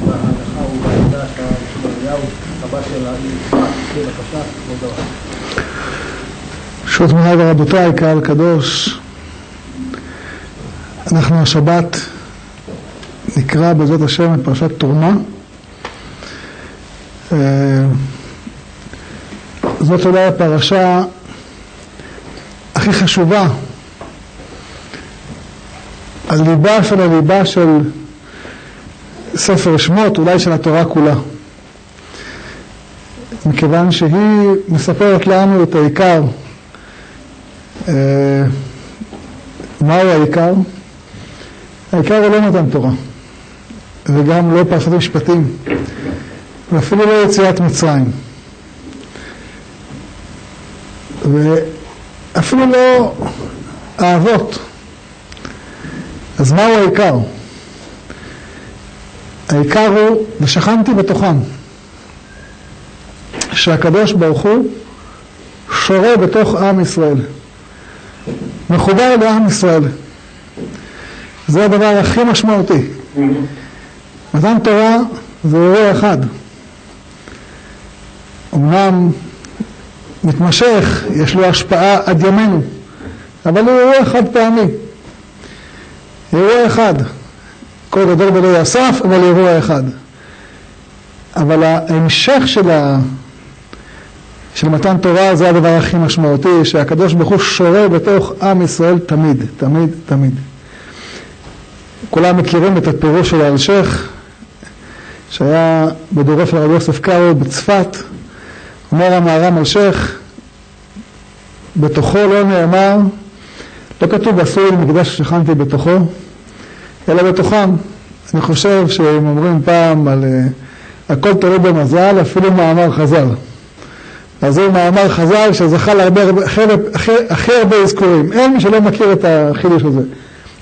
בהלכה ובעמדה של אליהו, רבה של היצחק, בבקשה, כבוד הרב. ברשות מוריי ורבותיי, קהל קדוש, אנחנו השבת נקרא בעזרת השם את פרשת תרומה. זאת אולי הפרשה הכי חשובה, הליבה של הליבה של ספר שמות, אולי של התורה כולה, מכיוון שהיא מספרת לנו את העיקר. מהו העיקר? העיקר הוא לא מתן תורה, וגם לא פרשת משפטים, ואפילו לא יציאת מצרים, ואפילו לא האבות. אז מהו העיקר? העיקר הוא, ושכנתי בתוכם, שהקדוש ברוך הוא שורה בתוך עם ישראל, מחובר לעם ישראל. זה הדבר הכי משמעותי. מתן תורה זה אירוע אחד, אמנם מתמשך, יש לו השפעה עד ימינו, אבל הוא אירוע חד פעמי, אירוע אחד, כל גדול ולא יאסף, אבל אירוע אחד. אבל ההמשך של מתן תורה זה הדבר הכי משמעותי, שהקדוש ברוך הוא שורה בתוך עם ישראל תמיד, תמיד, תמיד. כולם מכירים את הפירוש של האלשיך, שהיה בדורו של רבי יוסף קארו בצפת. אומר המהר"ם אלשיך, בתוכו לא נאמר, לא כתוב עשוי מקדש שכנתי בתוכו, אלא בתוכם. אני חושב שהם אומרים פעם על הכל תלוי במזל, אפילו מאמר חז"ל. אז זה מאמר חז"ל שזכה הכי הרבה אזכורים. אין מי שלא מכיר את החידוש הזה.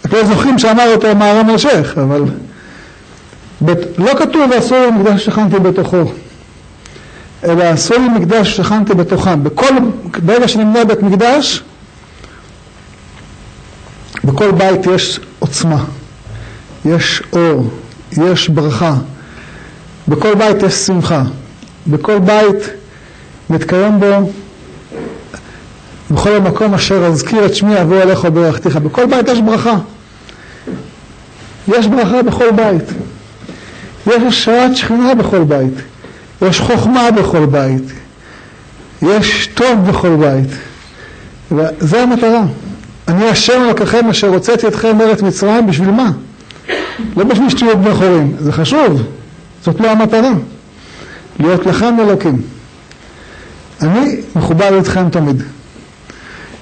אתם זוכרים שאמר אותו המהר"ם אלשיך, אבל לא כתוב עשוי מקדש שכנתי בתוכו, אלא עשוי מקדש שכנתי בתוכם. ברגע שנמנה בית מקדש, בכל בית יש עוצמה, יש אור, יש ברכה, בכל בית יש שמחה, בכל בית מתקיים בו, בכל המקום אשר אזכיר את שמי אבוא אליך וברכתיך. בכל בית יש ברכה, יש ברכה בכל בית, יש השראת שכינה בכל בית, יש חוכמה בכל בית, יש טוב בכל בית. וזה המטרה. אני השם אלוקיכם אשר הוצאתי אתכם מארץ מצרים. בשביל מה? לא בשביל שתהיו בני חורים, זה חשוב, זאת לא המטרה. להיות לכם אלוקים. אני מחובר איתכם תמיד.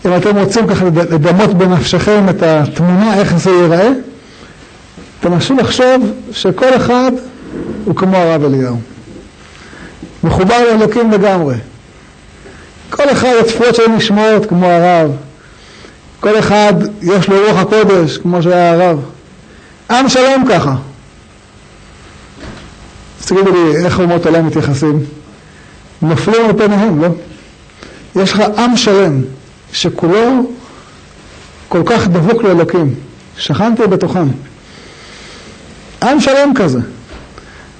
אם אתם רוצים ככה לדמות בנפשכם את התמונה איך זה ייראה, תנסו לחשוב שכל אחד הוא כמו הרב אליהו, מחובר לאלוקים לגמרי. כל אחד התפילות שלו נשמעות כמו הרב, כל אחד יש לו רוח הקודש כמו שהיה הרב. עם שלם ככה. אז תגידו לי, איך אומות עליהם מתייחסים? נופלים על פניהם, לא? יש לך עם שלם שכולו כל כך דבוק לאלוקים, שכנתי בתוכם. עם שלם כזה.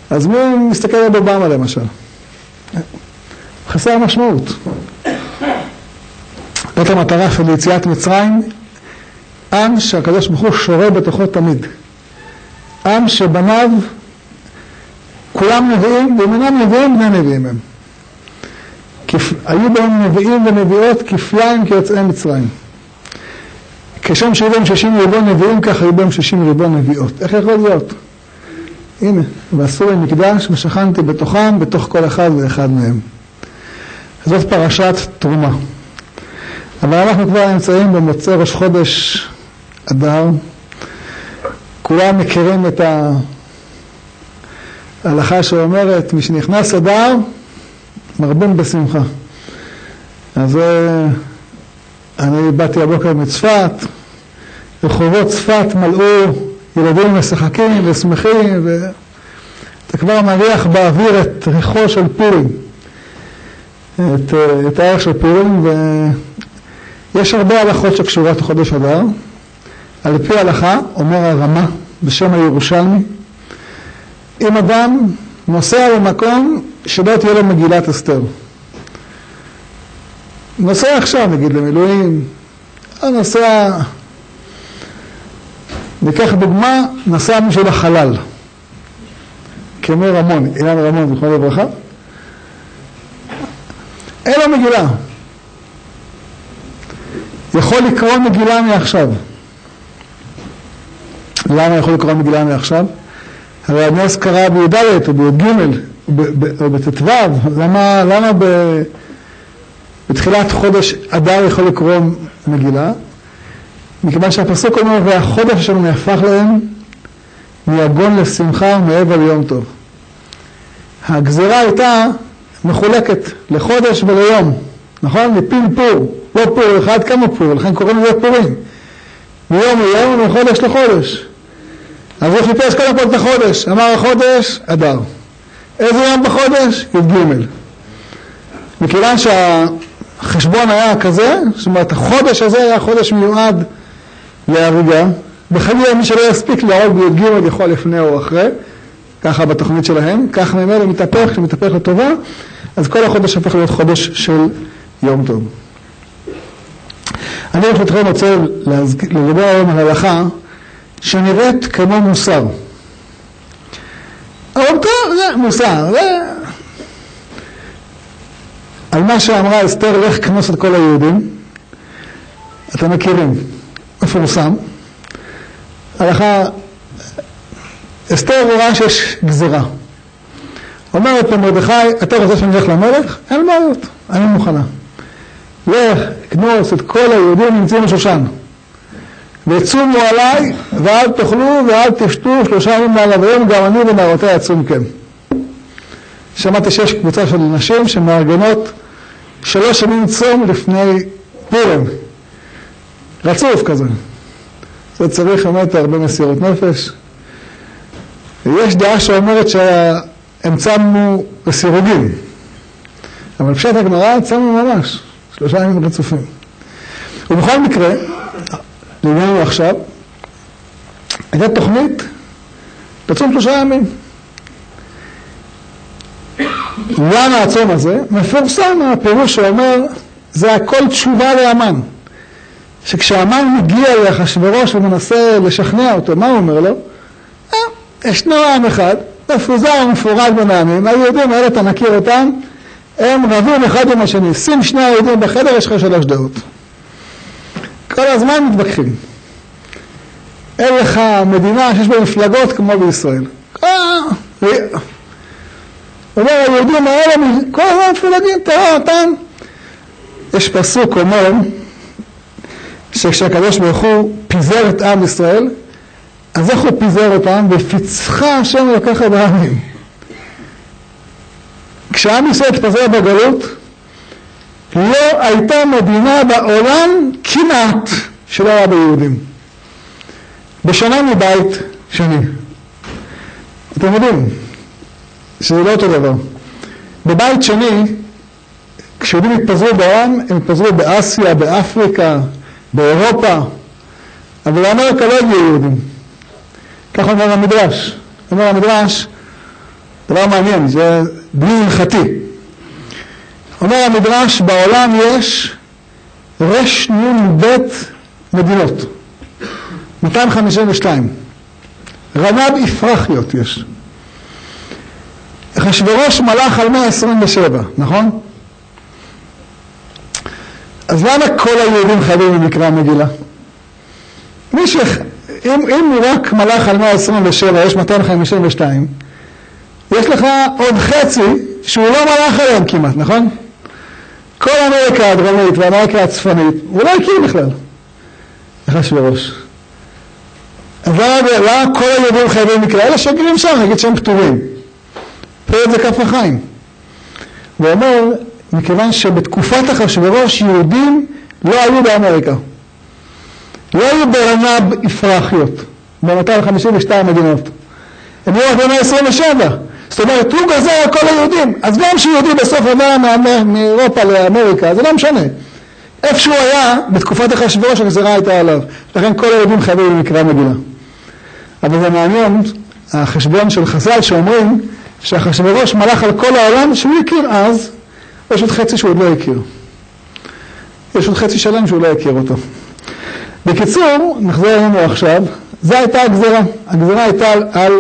אז מי מסתכל על אובמה למשל? חסר משמעות. זאת המטרה של יציאת מצרים, עם שהקדוש ברוך הוא שורה בתוכו תמיד. עם שבניו כולם נביאים, ואם אינם נביאים, בני נביאים הם. היו בהם נביאים ונביאות כפליים כיוצאי מצרים. כשם שהיו בהם 60 ריבון נביאים, כך היו בהם 60 ריבון נביאות. איך יכול להיות? הנה, ועשו לי מקדש ושכנתי בתוכם, בתוך כל אחד ואחד מהם. זאת פרשת תרומה. אבל אנחנו כבר נמצאים במוצאי ראש חודש אדר. כולם מכירים את ההלכה שאומרת, מי שנכנס אדר, מרבים בשמחה. אז אני באתי הבוקר מצפת, רחובות צפת מלאו ילדים משחקים ושמחים, ואתה כבר מריח באוויר את ריחו של פורים, את הערך של פורים. ויש הרבה הלכות שקשורות לחודש אדר. על פי ההלכה אומר הרמה בשם הירושלמי, אם אדם נוסע במקום שלא תהיה לו מגילת אסתר. נוסע עכשיו, נגיד, למילואים, נוסע, ניקח דוגמה, נסע מישהו לחלל, כמו רמון, אילן רמון, זכרונו לברכה, אין לו מגילה. יכול לקרוא מגילה מעכשיו. למה יכול לקרוא מגילה מעכשיו? הרי הנס קרה בי"ד או בי"ג או בט"ו, למה בתחילת חודש אדר יכול לקרוא מגילה? מכיוון שהפסוק אומר, והחודש שלנו נהפך להם מיגון לשמחה ומעבר ליום טוב. הגזירה הייתה מחולקת לחודש וליום, נכון? מפיל פור, לא פור אחד, כמה פור, לכן קוראים לזה פורים. מיום ליום ומחודש לחודש. אז הוא חיפש קודם כל את החודש, אמר החודש, אדר. איזה יום בחודש? י"ג. מכיוון שהחשבון היה כזה, זאת אומרת, החודש הזה היה חודש מיועד להריגה, בחלילה מי שלא יספיק להרוג בי"ג יכול לפני או אחרי, ככה בתוכנית שלהם, כך ממילא מתהפך, שמתהפך לטובה, אז כל החודש הפך להיות חודש של יום טוב. אני ברשותכם רוצה לדבר היום על הלכה שנראית כמו מוסר. אבל טוב, זה מוסר, זה על מה שאמרה אסתר, לך כנוס את כל היהודים. אתם מכירים, מפורסם. הלכה, אסתר רואה שיש גזירה. אומרת למרדכי, אתה רוצה שאני אלך למלך? אין בעיות, אני מוכנה. לך, כנוס את כל היהודים נמצאים בשושן. וצומו עליי, ואל תאכלו ואל תשתו 3 ימים מעלה ויום, גם אני ונערותי אצום כן. שמעתי שיש קבוצה של נשים שמארגנות 3 ימים צום לפני פורים. רצוף כזה. זה צריך באמת הרבה מסירות נפש. יש דעה שאומרת שהם צמו בסירוגים. אבל פשט הגמרא צמו ממש. 3 ימים רצופים. ובכל מקרה, לענייננו עכשיו, הייתה תוכנית לצום 3 ימים. למה הצום הזה? מפורסם הפירוש שאומר, זה הכל תשובה לאמן. שכשהמן מגיע לאחשוורוש ומנסה לשכנע אותו, מה הוא אומר לו? ישנו עם אחד, מפוזר ומפורד בין העמים, היהודים האלה אתה מכיר אותם, הם רבים אחד עם השני, שים 2 היהודים בחדר, יש לך 3 דעות. כל הזמן מתווכחים. אין לך מדינה שיש בה מפלגות כמו בישראל. אומר היהודים האלה, כל הזמן מפלגים, תראה אותם. יש פסוק אומר, שכשהקדוש ברוך הוא פיזר את עם ישראל, אז איך הוא פיזר אותם? ופיצחה השם לקחת העמים. כשעם ישראל התפזר בגלות, לא הייתה מדינה בעולם כמעט שלא היה ביהודים. בשונה מבית שני. אתם יודעים שזה לא אותו דבר. בבית שני, כשיהודים התפזרו בעולם, הם התפזרו באסיה, באפריקה, באירופה, אבל באמריקה לא הגיעו יהודים. כך אומר המדרש. אומר המדרש, דבר מעניין, זה בלי הלכתי. אומר המדרש, בעולם יש רנ"ב מדינות. 252. רנ"ב יפרחיות יש. אחשוורוש מלך על 127, נכון? אז למה כל היהודים חייבים במקרא המגילה? אם הוא רק מלך על 127, יש 252, יש לך עוד חצי שהוא לא מלך עליהם כמעט, נכון? כל אמריקה הדרומית ואמריקה הצפונית, הוא לא הכיר בכלל. אחשוורוש. אז למה כל היהודים חייבים מקרא? אלה שגרים שם, נגיד שהם פטורים. פרט זה כף החיים. הוא אומר, מכיוון שבתקופת אחשוורוש יהודים לא היו באמריקה. לא היו ברנ"ב יפרחיות, ב-252 מדינות. הם היו רק ב-127. זאת אומרת, הוא גזר על כל היהודים. אז גם שיהודי בסוף עבר מאירופה לאמריקה, זה לא משנה. איפה שהוא היה, בתקופת אחשוורוש הגזירה הייתה עליו. לכן כל היהודים חייבים במקרא המגילה. אבל זה מעניין החשבון של חז"ל שאומרים שאחשוורוש מלך על כל העולם שהוא הכיר אז, יש עוד חצי שהוא עוד לא הכיר. יש עוד חצי שלם שהוא לא הכיר אותו. בקיצור, נחזור אלינו עכשיו, זו הייתה הגזרה. הגזרה הייתה על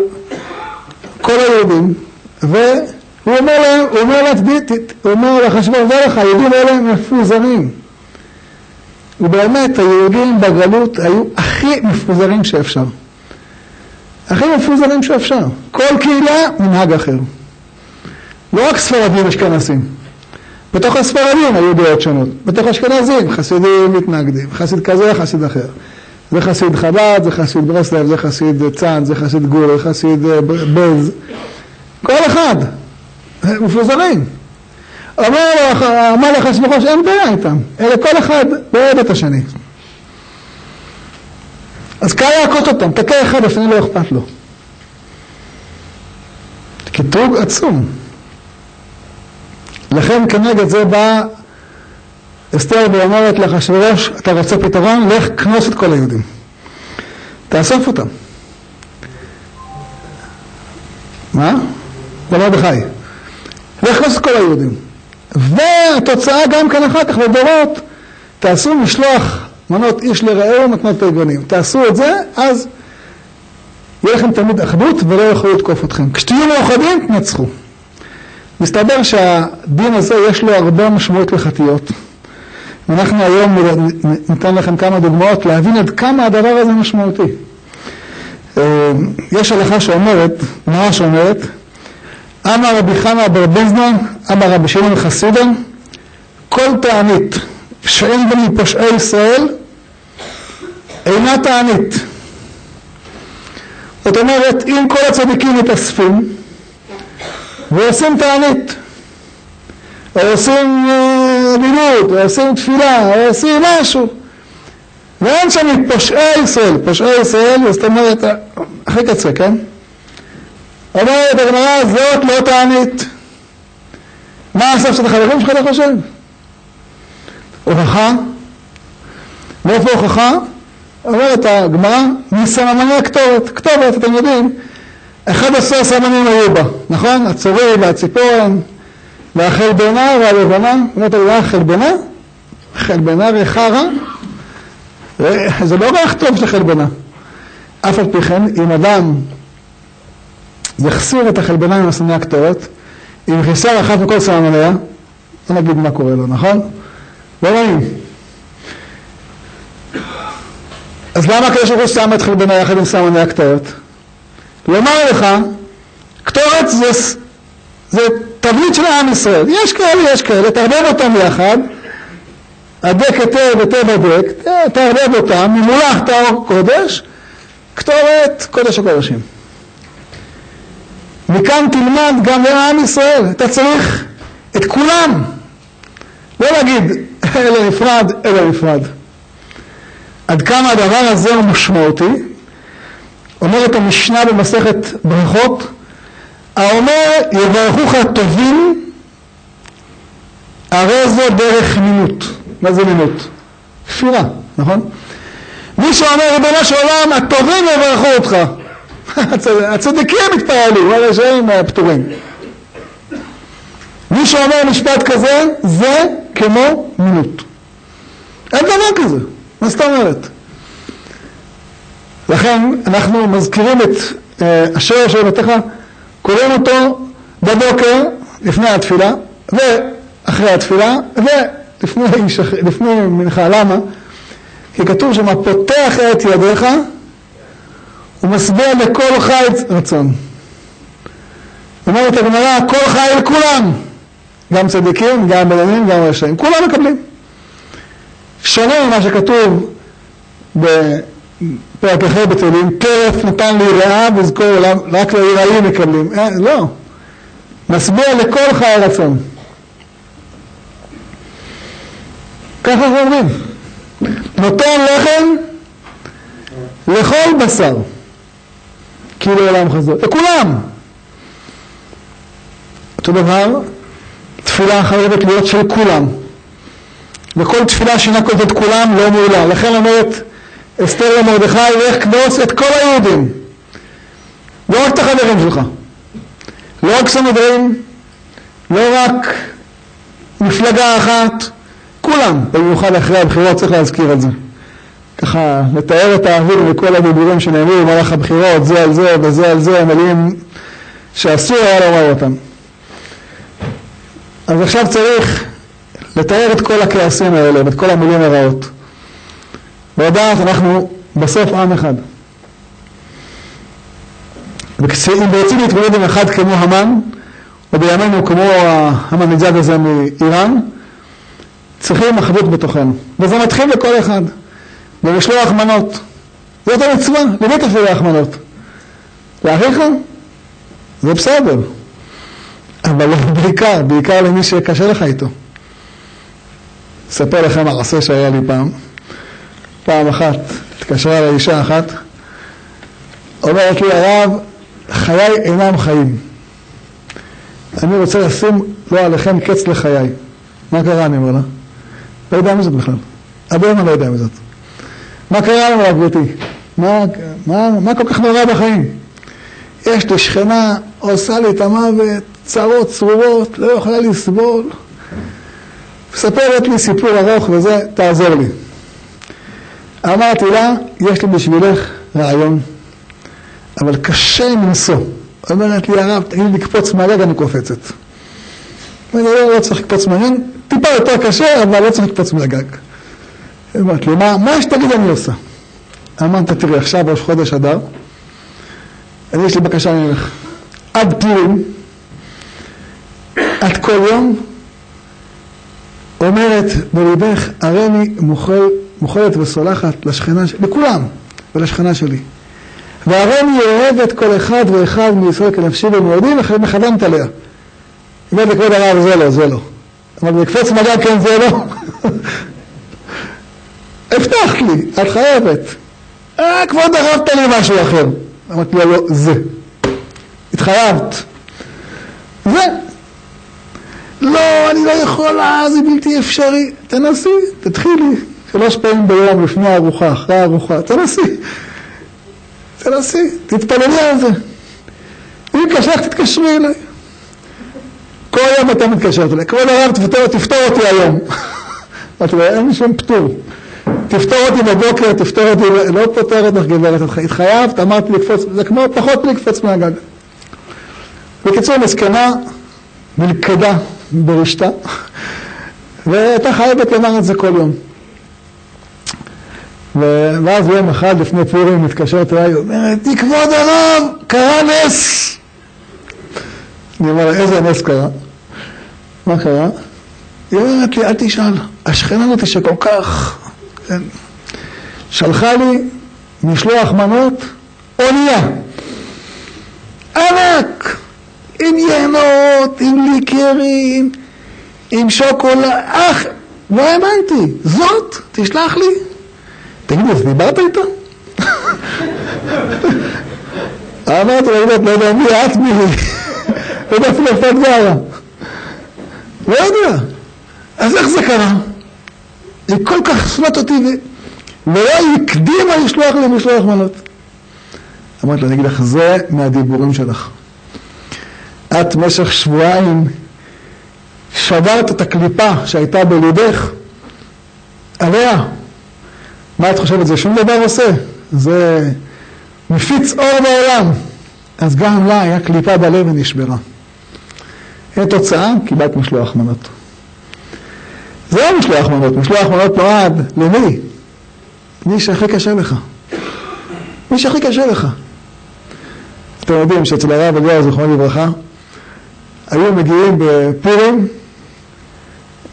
כל היהודים, והוא אומר לאחשוורוש, היהודים האלה מפוזרים. ובאמת היהודים בגלות היו הכי מפוזרים שאפשר. הכי מפוזרים שאפשר. כל קהילה מנהג אחר. לא רק ספרדים אשכנזים. בתוך הספרדים היו דעות שונות. בתוך אשכנזים חסידים מתנגדים. חסיד כזה, חסיד אחר. זה חסיד חב"ד, זה חסיד ברסלב, זה חסיד צאן, זה חסיד גור, זה חסיד בז. כל אחד. מפוזרים. אמר לאחשוורוש, אין בעיה איתם. אלא כל אחד באוהב את השני. אז קל להכות אותם, תקה אחד, השני לא אכפת לו. קטרוג עצום. לכן כנגד זה בא אסתר ואומרת לאחשוורוש, אתה רוצה פתרון? לך כנוס את כל היהודים. תאסוף אותם. מה? למרדכי. לך כנוס את כל היהודים. והתוצאה גם כאן אחר כך לדורות, תעשו משלוח מנות איש לרעהו מתנות פרגונים. תעשו את זה, אז יהיה לכם תמיד אחדות ולא יכולו לתקוף אתכם. כשתהיו מאוחדים, תנצחו. מסתבר שהדין הזה יש לו הרבה משמעות לחתיות. ואנחנו היום ניתן לכם כמה דוגמאות להבין עד כמה הדבר הזה משמעותי. יש הלכה שאומרת, מה שאומרת, אמר רבי חנא בר בזנא, אמר רבי שמעון חסידה, כל תענית שאין בה מפושעי ישראל אינה תענית. זאת אומרת, אם כל הצדיקים מתאספים ועושים תענית, או עושים לימוד, או עושים תפילה, או עושים משהו, ואין שם מפושעי ישראל, פושעי ישראל, זאת אומרת, אחרי קצה, כן? אומרת הגמרא, זאת לא תענית. מה הסף של החברים שלך, אתה חושב? הוכחה? מאיפה הוכחה? אומרת הגמרא, מסממני הכתובת. כתובת, אתם יודעים, 11 סמנים היו בה, נכון? הצורי והציפורן, והחלבנה והלבנה. אומרת הגמרא, חלבנה? חלבנה ריחה רע? זה לא ריח טוב של חלבנה. אף על פי כן, אם אדם יחסיר את החלבנה עם הסמני הכתובת, אם חיסר אחת מכל סמניה, לא נגיד מה קורה לו, נכון? לא נעים. אז למה הקדוש ברוך הוא שם את חלבנה יחד עם סמני הכתובת? לומר לך, כתובת זה תבנית של עם ישראל. יש כאלה, תערבב אותם יחד, הדק היטב היטב הדק, תערבב אותם, ממולח טהור קודש, כתובת קודש הקודשים. מכאן תלמד גם לעם ישראל, אתה צריך את כולם. לא להגיד, אלה נפרד, אלה נפרד. עד כמה הדבר הזה הוא משמעותי, אומרת המשנה במסכת ברכות, האומר יברכוך טובים, הרי זו דרך מינות. מה זה מינות? כפירה, נכון? מי שאומר ריבונו של עולם, הטובים יברכו אותך. הצדיקים מתפעלים, הרשעים פטורים. מי שאומר משפט כזה, זה כמו מינות. אין דבר כזה. מה זאת אומרת? לכן אנחנו מזכירים את אשר אשר בתך, קוראים אותו בבוקר לפני התפילה ואחרי התפילה ולפני מנחה. למה? כי כתוב שמה פותח את ידיך ומשביע לכל חי רצון. אומרת הגמרא, כל חי לכולם, גם צדיקים, גם בינונים, גם רשעים, כולם מקבלים. שונה ממה שכתוב בפרק אחר בתהילים, טרף נתן ליראה וזכור עולם, רק ליראים מקבלים. לא, משביע לכל חי רצון. ככה אנחנו אומרים, נותן לחם לכל בשר, כאילו עולם חזור, לכולם. אותו דבר, תפילה חייבת להיות של כולם. וכל תפילה שאינה קולטת את כולם לא מועילה. לכן אומרת אסתר למרדכי, לך כנוס את כל היהודים. לא רק את החברים שלך, לא רק סנהדרין, לא רק מפלגה אחת, כולם, במיוחד אחרי הבחירות צריך להזכיר את זה. ככה, לתאר את האוויר וכל הדיבורים שנאמרו במהלך הבחירות, זה על זה וזה על זה, מילים שאסור היה לומר אותם. אז עכשיו צריך לתאר את כל הכעסים האלה, ואת כל המילים הרעות. ולדעת, אנחנו בסוף עם אחד. אם רוצים להתמודד עם אחד כמו המן, או בימינו כמו המנהיג'אד הזה מאיראן, צריכים אחדות בתוכנו. וזה מתחיל לכל אחד. ולשלוח מנות. זאת המצווה, למי תשלח מנות? לאחיך? זה בסדר. אבל בעיקר למי שקשה לך איתו. אספר לכם מעשה שהיה לי פעם אחת, התקשרה לאישה אחת, אומרת לי, הרב, חיי אינם חיים. אני רוצה לשים לא עליכם קץ לחיי. מה קרה? אני אומר לה. לא יודע מזאת בכלל. אדם אני לא יודע מזאת. מה קרה? אני אומר לה, גברתי. מה כל כך נורא בחיים? יש לי שכנה, עושה לי את המוות, צרות צרורות, לא יכולה לסבול. מספרת לי סיפור ארוך וזה, תעזור לי. אמרתי לה, יש לי בשבילך רעיון, אבל קשה מנסו. אומרת לי, הרב, תגיד לי לקפוץ מהגג, אני קופצת. אני לא צריך לקפוץ מהגג, טיפה יותר קשה, אבל לא צריך לקפוץ מהגג. אמרת לי, מה שתגיד אני עושה? אמרת, תראי, עכשיו ראש חודש אדר, יש לי בקשה ממך. עד פורים, את כל יום, אומרת בליבך, הריני מוכלת וסולחת לשכנה שלי, לכולם, ולשכנה שלי. והריני אוהבת כל אחד ואחד מישראל כנפשי ומאודים, וכן מכוונת עליה. אומרת לכבוד הרב, זה לא. אבל בקפוץ מגע, כן, זה לא. הבטחת לי, את חייבת. כבוד הרב, תן לי משהו אחר. אמרתי לה, לא, זה. התחייבת. זה. לא, אני לא יכולה, זה בלתי אפשרי. תנסי, תתחילי. 3 פעמים ביום, לפני הארוחה, אחרי הארוחה. תנסי, תתפללי על זה. אם קשך, תתקשרי אליי. כל יום אתה מתקשרת אליי. כבוד הרב, תפתור אותי היום. אמרתי לה, אין לי שום פטור. תפתור אותי בבוקר, תפתור אותי, לא פותרת לך גברת, התחייבת, אמרתי לקפוץ, זה כמו פחות לקפוץ מהגג. בקיצור, מסכנה, מלכדה ברשתה, והייתה חייבת לומר את זה כל יום. ואז יום אחד לפני פורים מתקשרת אליי, היא אומרת, כבוד הרב, קרה נס. אני אומר לה, איזה נס קרה? מה קרה? היא אומרת לי, אל תשאל, השכנה הזאת שכל כך... שלחה לי משלוח מנות אונייה ענק עם ינות, עם ליקרים, עם שוקולד. לא האמנתי, זאת תשלח לי. תגיד, אז דיברת איתה? אמרתי, לא יודע מי את מי, לא יודע אפילו איפה את גרה, לא יודע. אז איך זה קרה? היא כל כך שונאת אותי ולא הקדימה לשלוח לי משלוח מנות. אמרתי לה, אני אגיד לך, זה מהדיבורים שלך. את במשך שבועיים שברת את הקליפה שהייתה בליבך עליה. מה את חושבת? זה שום דבר עושה. זה מפיץ אור בעולם. אז גם לה היה קליפה בלב ונשברה. אין תוצאה, קיבלת משלוח מנות. זה לא משלוח מנות. משלוח מנות נועד למי? מי שהכי קשה לך. מי שהכי קשה לך. אתם יודעים שאצל הרב אליהו זיכרונו לברכה היו מגיעים בפורים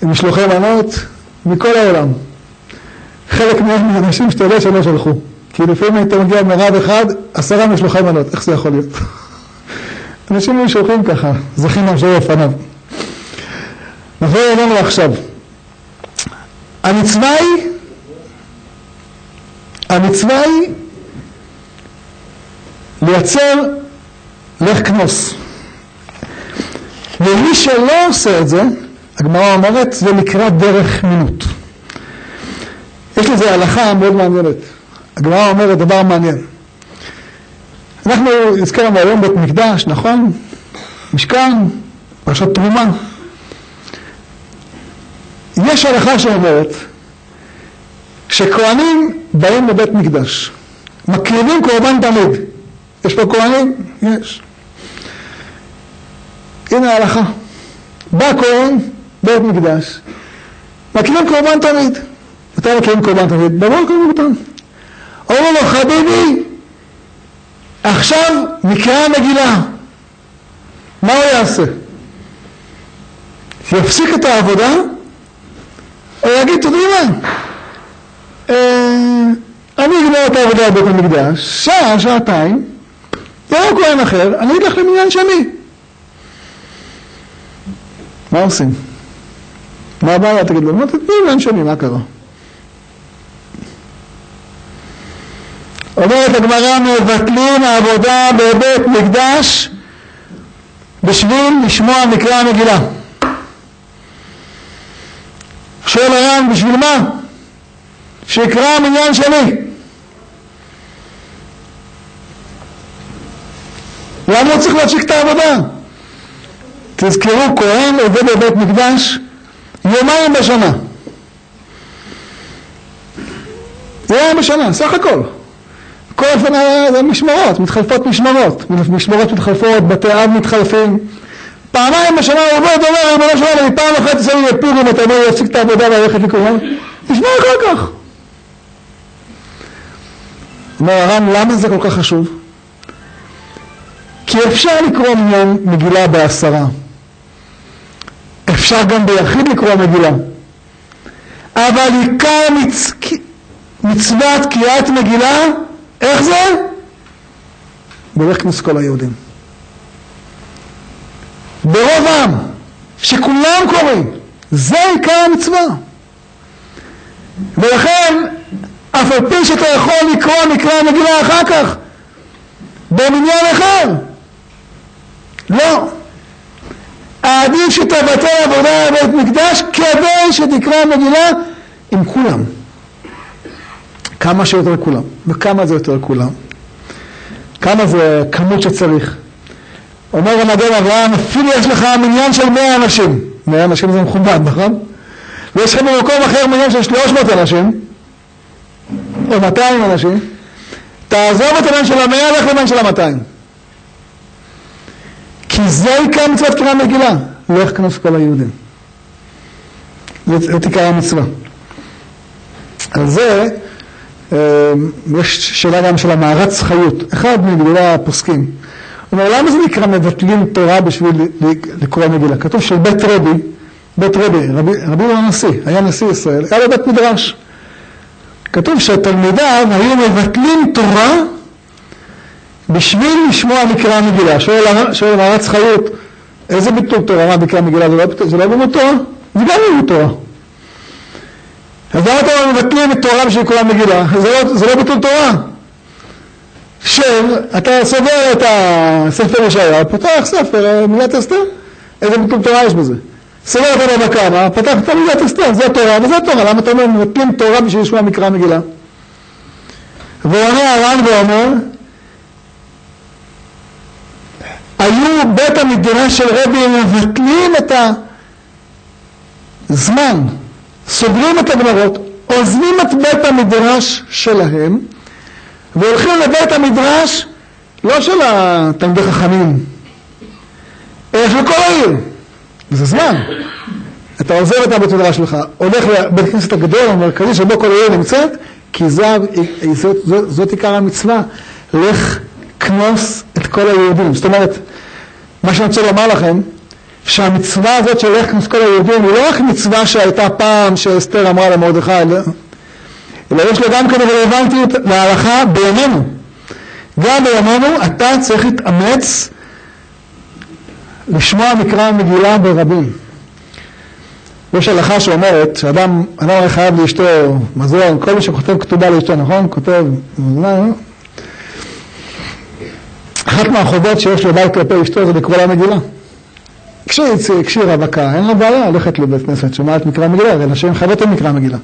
עם משלוחי מנות מכל העולם. חלק מהם אנשים שאתה יודע שלא שלחו. כי לפעמים היית מגיע מרב אחד 10 משלוחי מנות. איך זה יכול להיות? אנשים היו שולחים ככה, זכים למשהו לפניו. נבוא אלינו עכשיו. המצווה היא לייצר לך כנוס. ומי שלא עושה את זה, הגמרא אומרת, זה נקרא דרך מינות. יש לזה הלכה מאוד מעניינת. הגמרא אומרת דבר מעניין. אנחנו הזכרנו היום בית מקדש, נכון? משכן, פרשת תרומה. יש הלכה שאומרת שכהנים באים לבית מקדש, מקריבים קורבן תמיד. יש פה כהנים? יש. הנה ההלכה. בא כהן, בית מקדש, מקריבים קורבן תמיד. מתי מקריבים קורבן תמיד? ברור קורבן אותם. אומרים לו, חביבי, עכשיו נקרא מגילה. מה הוא יעשה? יפסיק את העבודה, או יגיד, תדעי מה? אני אגמור את העבודה בבית המקדש, שעה, שעתיים, יראה כהן אחר, אני אגיד לך למניין שני. מה עושים? מה הבעיה? תגיד לו, תתני למניין שני, מה קרה? אומרת הגמרא, מבטלים העבודה בבית מקדש בשביל לשמוע מקרא המגילה. שואל הר"ן, בשביל מה? שיקרא מניין שני. למה הוא צריך להפסיק את העבודה? תזכרו, כהן עובד בבית מקדש יומיים בשנה. יומיים בשנה, סך הכל. כל הזמן זה משמרות, מתחלפות משמרות. משמרות מתחלפות, בתי אב מתחלפים. פעמיים בשנה הוא עובד, אומר, אמרו שלום, אני פעם אחת עושה לי פורים, אתה אומר, יפסיק את העבודה והלכת לקרוא. תשמע אחר כך. אומר הר"ן, למה זה כל כך חשוב? כי אפשר לקרוא מגילה בעשרה. אפשר גם ביחיד לקרוא מגילה. אבל עיקר מצוות קריאת מגילה, איך זה? בדרך כנס כל היהודים. ברוב עם, שכולם קוראים, זה עיקר המצווה. ולכן, אף על פי שאתה יכול לקרוא מקרא המגילה אחר כך, במניין אחר, לא. עדיף שתבטל עבודה בבית מקדש כדי שתקרא מגילה עם כולם. כמה שיותר כולם. וכמה זה יותר כולם? כמה זה כמות שצריך? אומר המגן אברהם, אפילו יש לך מניין של 100 אנשים. 100 אנשים זה מכובד, נכון? ויש לך במקום אחר מניין של 300 אנשים, או 200 אנשים. תעזוב את המניין של 100, לך למניין של 200. כי זה עיקר מצוות קריאת מגילה. לך כנס כל היהודים. זה עיקר המצווה. על זה, יש שאלה גם של המערץ חיות. אחד מגדולי הפוסקים. הוא אומר, למה זה נקרא מבטלים תורה בשביל לקרוא מגילה? כתוב של בית רבי, רבי הוא הנשיא, היה נשיא ישראל, היה בבית מדרש. כתוב שתלמידיו היו מבטלים תורה בשביל לשמוע מקרא מגילה. שואל מערץ חיות, איזה ביטול תורה? מה מקרא מגילה? זה לא לימוד תורה? זה גם לימוד תורה. אז למה אתם מבטלים את תורה בשביל לקרוא מגילה? זה לא ביטול תורה. אתה סובר את הספר ישעיה, פותח ספר מגילת אסתר, איזה ביטול תורה יש בזה? סובר את הבבא קמא, פתח את מגילת אסתר, זה תורה וזה תורה. למה אתם מבטלים תורה בשביל לשמוע מקרא מגילה? ועונה הר"ן ואומר, היו בית המדרש של רבי מבטלים את הזמן, סוגרים את הגמרות, עוזבים את בית המדרש שלהם, והולכים לבית המדרש, לא של התלמידי חכמים, אלא של כל העיר. זה זמן. אתה עוזב את הבית המדרש שלך, הולך לבית הכנסת הגדול המרכזי שבו כל העיר נמצאת, כי זאת עיקר המצווה. לך כנוס את כל היהודים. זאת אומרת, מה שאני רוצה לומר לכם, שהמצווה הזאת של לך כנוס כל היהודים, היא לא רק מצווה שהייתה פעם שאסתר אמרה למרדכי, אלא יש לו גם כדי רלוונטיות להלכה בימינו. גם בימינו אתה צריך להתאמץ לשמוע מקרא המגילה ברבים. יש הלכה שאומרת שאדם חייב לאשתו מזון, כל מי שכותב כתובה לאשתו, נכון? כותב מזון. אחת מהחובות שיש לבעל כלפי אשתו זה לקרוא לה מגילה. כשהיא רווקה, אין לה בעיה ללכת לבית כנסת, שומעת מקרא מגילה, הרי נשים חייבות על מקרא מגילה.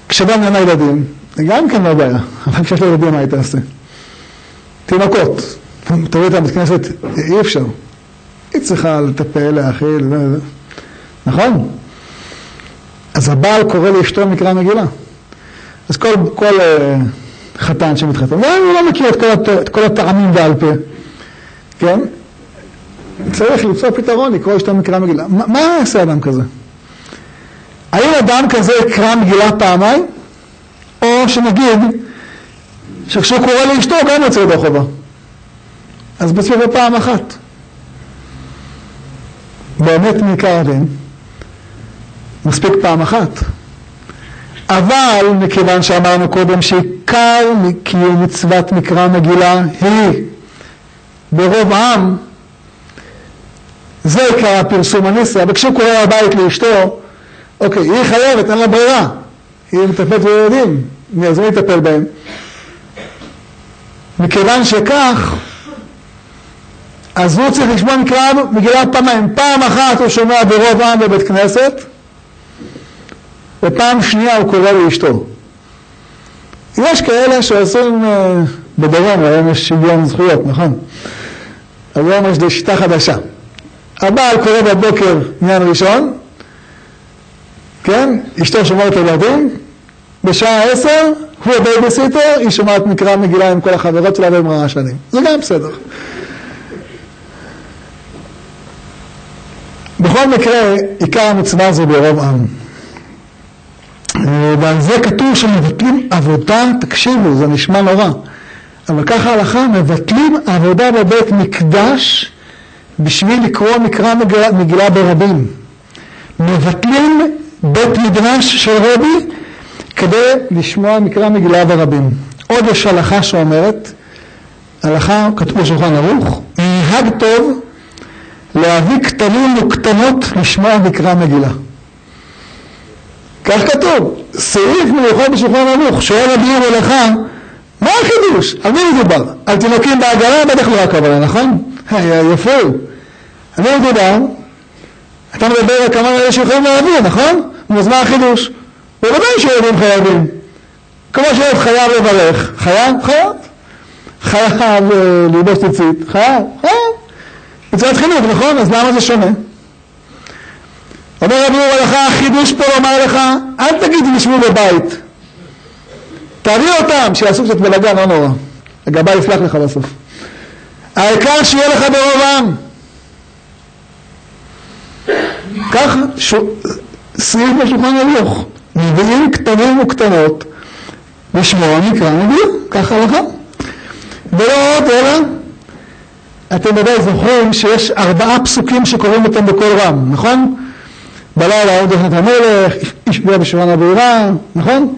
כשאדם אין לה ילדים, זה גם כן לא בעיה, אבל כשיש לה ילדים מה היא תעשה? תינוקות. תראו את הבית כנסת, אי אפשר. היא צריכה לטפל, להאכיל, נכון? אז הבעל קורא לאשתו מקרא מגילה. אז כל חתן שמתחתן, הוא לא מכיר את כל הטעמים בעל פה, כן? צריך למצוא פתרון לקרוא אשתו מקרא מגילה. מה יעשה אדם כזה? האם אדם כזה יקרא מגילה פעמיים? או שנגיד שכשהוא קורא לאשתו גם יוצא ידי חובה. אז בסביבה פעם אחת. באמת מעיקר הדין, מספיק פעם אחת. אבל מכיוון שאמרנו קודם שעיקר קיום מצוות מקרא מגילה היא ברוב עם, זה עיקר הפרסום הניסה, וכשהוא קורא הבית לאשתו, אוקיי, היא חייבת, אין לה ברירה, היא מטפלת בילדים, אז הוא יטפל בהם. מכיוון שכך, אז הוא צריך לשמוע מקרא מגילה פעמיים. פעם אחת הוא שומע ברוב עם בבית כנסת, ופעם שנייה הוא קורא לאשתו. יש כאלה שעושים בדרום, היום יש שוויון זכויות, נכון? היום יש שיטה חדשה. הבעל קורא בבוקר עניין ראשון, כן? אשתו שומעת את הילדים, בשעה 10 הוא הבייביסיטר, היא שומעת מקרא מגילה עם כל החברות שלה ועם רעשנים. זה גם בסדר. בכל מקרה, עיקר המצווה זה ברוב עם. ועל זה כתוב שמבטלים עבודה, תקשיבו, זה נשמע נורא. אבל ככה ההלכה, מבטלים עבודה בבית מקדש בשביל לקרוא מקרא מגילה ברבים. מבטלים בית מדרש של רבי כדי לשמוע מקרא מגילה ברבים. עוד יש הלכה שאומרת, הלכה כתוב בשולחן ערוך, נהג טוב להביא קטנים וקטנות לשמוע מקרא מגילה. כך כתוב, סעיף מיוחד בשולחן ערוך, שואל הביאור הלכה, מה החידוש? על מי מדובר? על תינוקים בעגלה? בטח לא רק אבל, נכון? יפה. על מי מדובר? אתה מדבר על כמה אלה שיכולים להביא, נכון? אז מה החידוש? בוודאי שילדים חייבים. כמו שילד חייב לברך, חייב? חייב. חייב ללבוש ציצית, חייב? חייב. מצוות חינוך, נכון? אז למה זה שונה? אומר הביאור הלכה, החידוש פה לומר לך, אל תגיד אם ישבו בבית. תביא אותם, שיעשו קצת בלגן, לא נורא. הגבאי יסלח לך בסוף. העיקר שיהיה לך ברוב עם. ככה, סעיף בשולחן ערוך. מביאים קטנים וקטנות, לשמוע מקרא מגילה, ככה הלכה. ולא עוד, אלא, אתם ודאי זוכרים שיש 4 פסוקים שקוראים אותם בכל רם, נכון? בלילה עוד דרך המלך, איש ביאה בשורן הבעירה, נכון?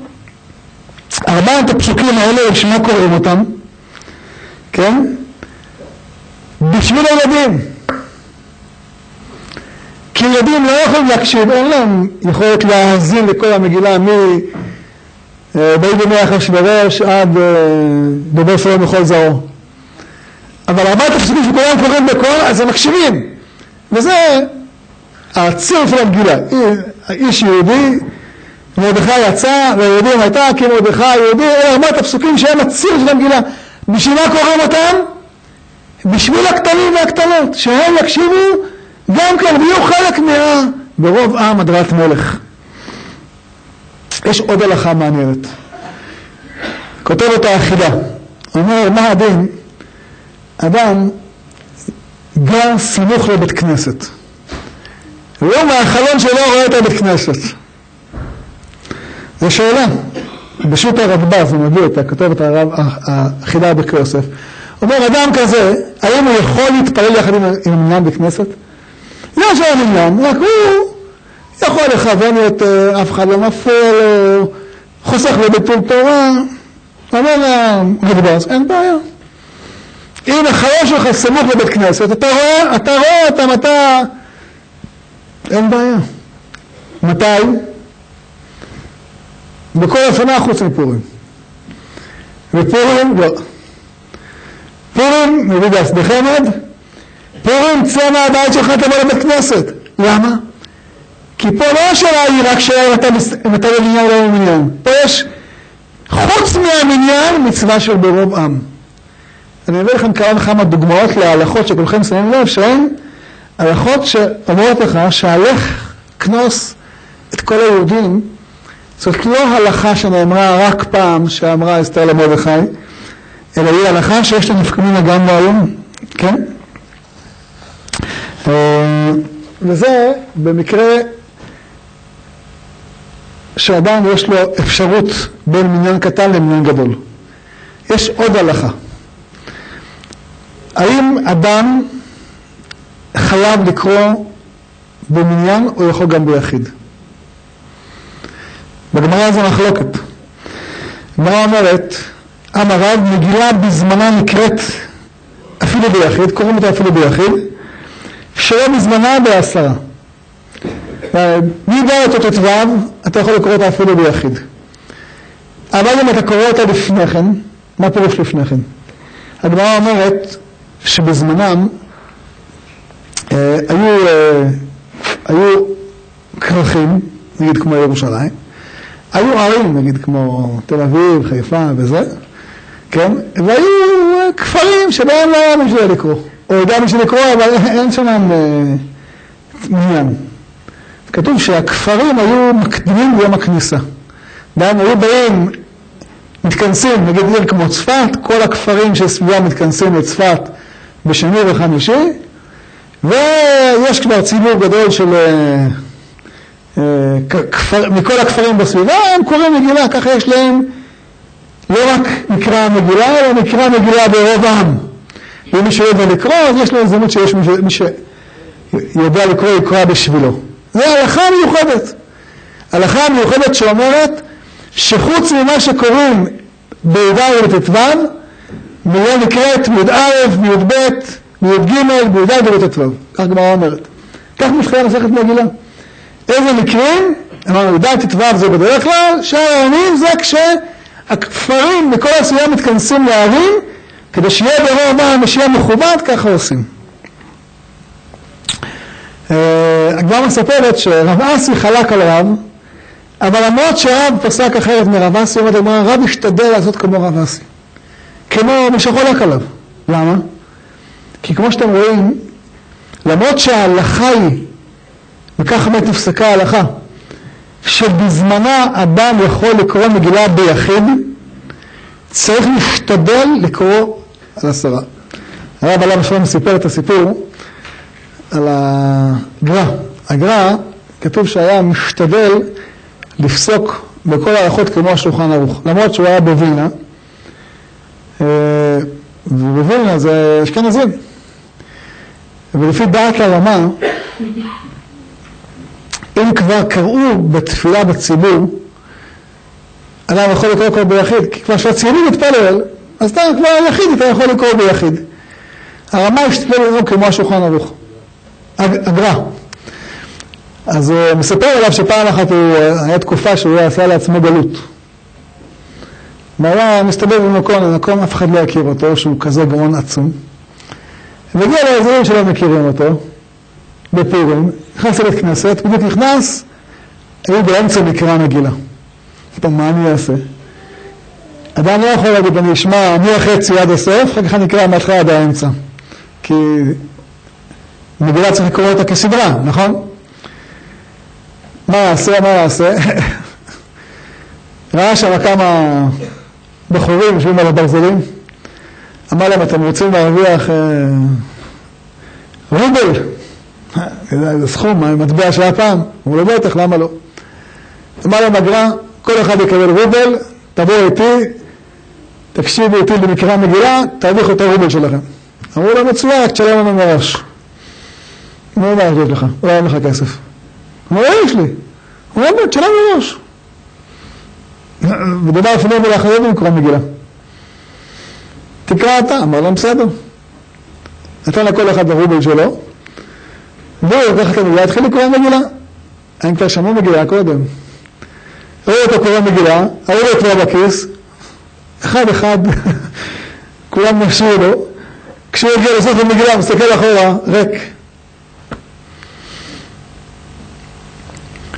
4 הפסוקים האלה, לשמה קוראים אותם, כן? בשביל הילדים. כי ילדים לא יכולים להקשיב, אין להם יכולת להאזין לכל המגילה בימי אחשוורוש עד דובר שלום בכל זרעו. אבל 4 הפסוקים שכולם קוראים בקול, אז הם מקשיבים. וזה הציר של המגילה. איש יהודי, מרדכי יצא, והיהודים הייתה כמרדכי יהודי, אלה 4 הפסוקים שהם הציר של המגילה. בשביל מה קוראים אותם? בשביל הקטנים והקטנות, שהם יקשיבו גם כן, ויהיו חלק ברוב עם הדרת מלך. יש עוד הלכה מעניינת. כותב אותה החידה. אומר, מה הדין? אדם גר סמוך לבית כנסת. והוא מהחלון שלו רואה את הבית כנסת. זו שאלה. בשו"ת הרדב"ז, הוא מביא אותה, כותב את החידה בכוסף. אומר, אדם כזה, האם הוא יכול להתפלל יחד עם המניין בכנסת? לא שאין עניין, רק הוא יכול לכוון יותר, אף אחד לא מפריע לו, חוסך לביטול תורה, אומר הרדב"ז, אין בעיה. אם החלון שלך סמוך לבית כנסת, אתה רואה אותם, אין בעיה. מתי? בכל הפנה חוץ מפורים. ופורים, לא. פורים, מביא גס בחמד, פורים צא מהבית שלך תבוא לבית כנסת. למה? כי פה לא השאלה היא רק שאלה אם אתה במניין או לא במניין. פה יש, חוץ מהמניין, מצווה של ברוב עם. אני מביא לכם כמה וכמה דוגמאות להלכות שכולכם שמים לב שהן הלכות שאומרות לך שהלך כנוס את כל היהודים. זאת לא הלכה שנאמרה רק פעם שאמרה אסתר למרדכי, אלא היא הלכה שיש לה נפקא גם להיום, כן? וזה במקרה שאדם יש לו אפשרות בין מניין קטן למניין גדול. יש עוד הלכה. האם אדם חייב לקרוא במניין או יכול גם ביחיד? בגמרא זה מחלוקת. הגמרא אומרת, עם הרב, מגילה בזמנה נקראת אפילו ביחיד, קוראים אותה אפילו ביחיד, שלא בזמנה בעשרה. מי יודע אותו ט"ו, אתה יכול לקרוא אותה אפילו ביחיד. אבל אם אתה קורא אותה לפני כן, מה פירוש לפני כן? הגמרא אומרת שבזמנם היו כרכים, נגיד כמו ירושלים, היו ערים, נגיד כמו תל אביב, חיפה וזה, כן? והיו כפרים שבהם לא היה בשביל לקרוא. או יודע בשביל לקרוא, אבל אין שם מניין. כתוב שהכפרים היו מקדימים ביום הכניסה. דהם היו באים, מתכנסים, נגיד עיר כמו צפת, כל הכפרים שסביבה מתכנסים לצפת בשני וחמישי, ויש כבר ציבור גדול של מכל הכפרים בסביבה, הם קוראים מגילה, ככה יש להם לא רק מקרא המגילה, אלא מקרא המגילה ברוב העם. ואם מי שיודע לקרוא, אז יש לו הזדמנות שיש מי שיודע לקרוא, יקרא בשבילו. זה הלכה מיוחדת. הלכה מיוחדת שאומרת שחוץ ממה שקוראים בי"א ובט"ו, מילה נקראת מי"א, מי"ב, מי"ג, בי"ד ובט"ו. כך גמרא אומרת. כך מושכלה מסכת מגילה. איזה מקרים? אמרנו, י"ד ט"ו זה בדרך כלל, שאר הימים זה כשהכפרים מכל הסביבה מתכנסים לערים, כדי שיהיה ברוב העם ושיהיה מכובד, ככה עושים. הגמרא מספרת שרב אסי חלק על רב, אבל למרות שרב פסק אחרת מרב אסי, אומרת הגמרא, רב השתדל לעשות כמו רב אסי, כמו מי שחולק עליו. למה? כי כמו שאתם רואים, למרות שההלכה היא, וכך באמת נפסקה ההלכה, שבזמנה אדם יכול לקרוא מגילה ביחיד, צריך להשתדל לקרוא על 10. הרב עליו השלום סיפר את הסיפור על הגר"א. הגר"א, כתוב שהיה משתדל לפסוק בכל ההלכות כמו השולחן ערוך, למרות שהוא היה בווילנה, ובווילנה זה אשכנזים. ולפי דעת הרמה, אם כבר קראו בתפילה בציבור, אדם יכול לקרוא כבר ביחיד, כי כבר שהציבור מתפלל, אז אתה כבר יחיד, אתה יכול לקרוא ביחיד. הרמה השתדל לקרוא כמו השולחן ערוך. הגר"א. אז הוא מספר עליו שפעם אחת היה תקופה שהוא עשה לעצמו גלות. והיה מסתובב במקום, אף אחד לא הכיר אותו, שהוא כזה גאון עצום. והגיע לאזורים שלא מכירים אותו, בפורים, נכנס לבית כנסת, בדיוק נכנס, היו באמצע מקרא מגילה. פתאום, מה אני אעשה? אדם לא יכול להגיד, אני אשמע מהחצי עד הסוף, אחר כך אני אקרא מההתחלה עד האמצע. כי מגילה צריך לקרוא אותה כסדרה, נכון? מה יעשה? ראה שם כמה בחורים יושבים על הברזלים, אמר להם, אתם רוצים להרוויח רובל? זה סכום, מטבע של הפעם. אמרו לו, בטח, למה לא? אמר להם הגר"א, כל אחד יקבל רובל, תבואו איתי, תקשיבו איתי למקרא מגילה, תרוויחו את הרובל שלכם. אמרו לו, מצוין, רק תשלם לנו מראש. אמרו לו, מה יש לך? אולי אין לך כסף. אמרו לו, יש לי. אמרו לו, תשלם מראש. ודבר אפילו ולאחרים במקרא מגילה. תקרא אתה, אמר להם, בסדר. נתן לכל אחד הרובל שלו, והוא לקח את המגילה, התחיל לקרוא מגילה. הם כבר שמעו מגילה קודם. ראו אותו קורא מגילה, ראו לו כבר בכיס, אחד, כולם נפשו לו, כשהוא הגיע לסוף המגילה, מסתכל אחורה, ריק.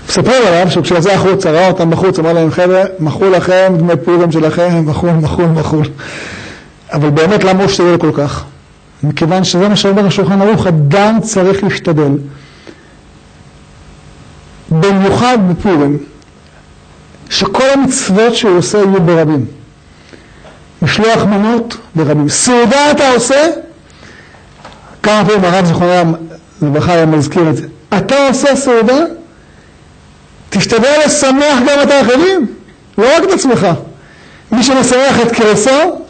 מספר עליו שכשהוא יצא החוצה, ראה אותם בחוץ, אמר להם, חבר'ה, מחול לכם, דמי פורים שלכם, מחול. אבל באמת למה הוא משתדל כל כך? מכיוון שזה מה שאומר השולחן ערוך, אדם צריך להשתדל. במיוחד בפורים, שכל המצוות שהוא עושה יהיו ברבים. משלוח מנות ברבים. סעודה אתה עושה, כמה פעמים הרב זכרונה לברכה היה מזכיר את זה. אתה עושה סעודה, תשתדל לשמח גם את האחרים, לא רק את עצמך. מי שמשמח את קרסו,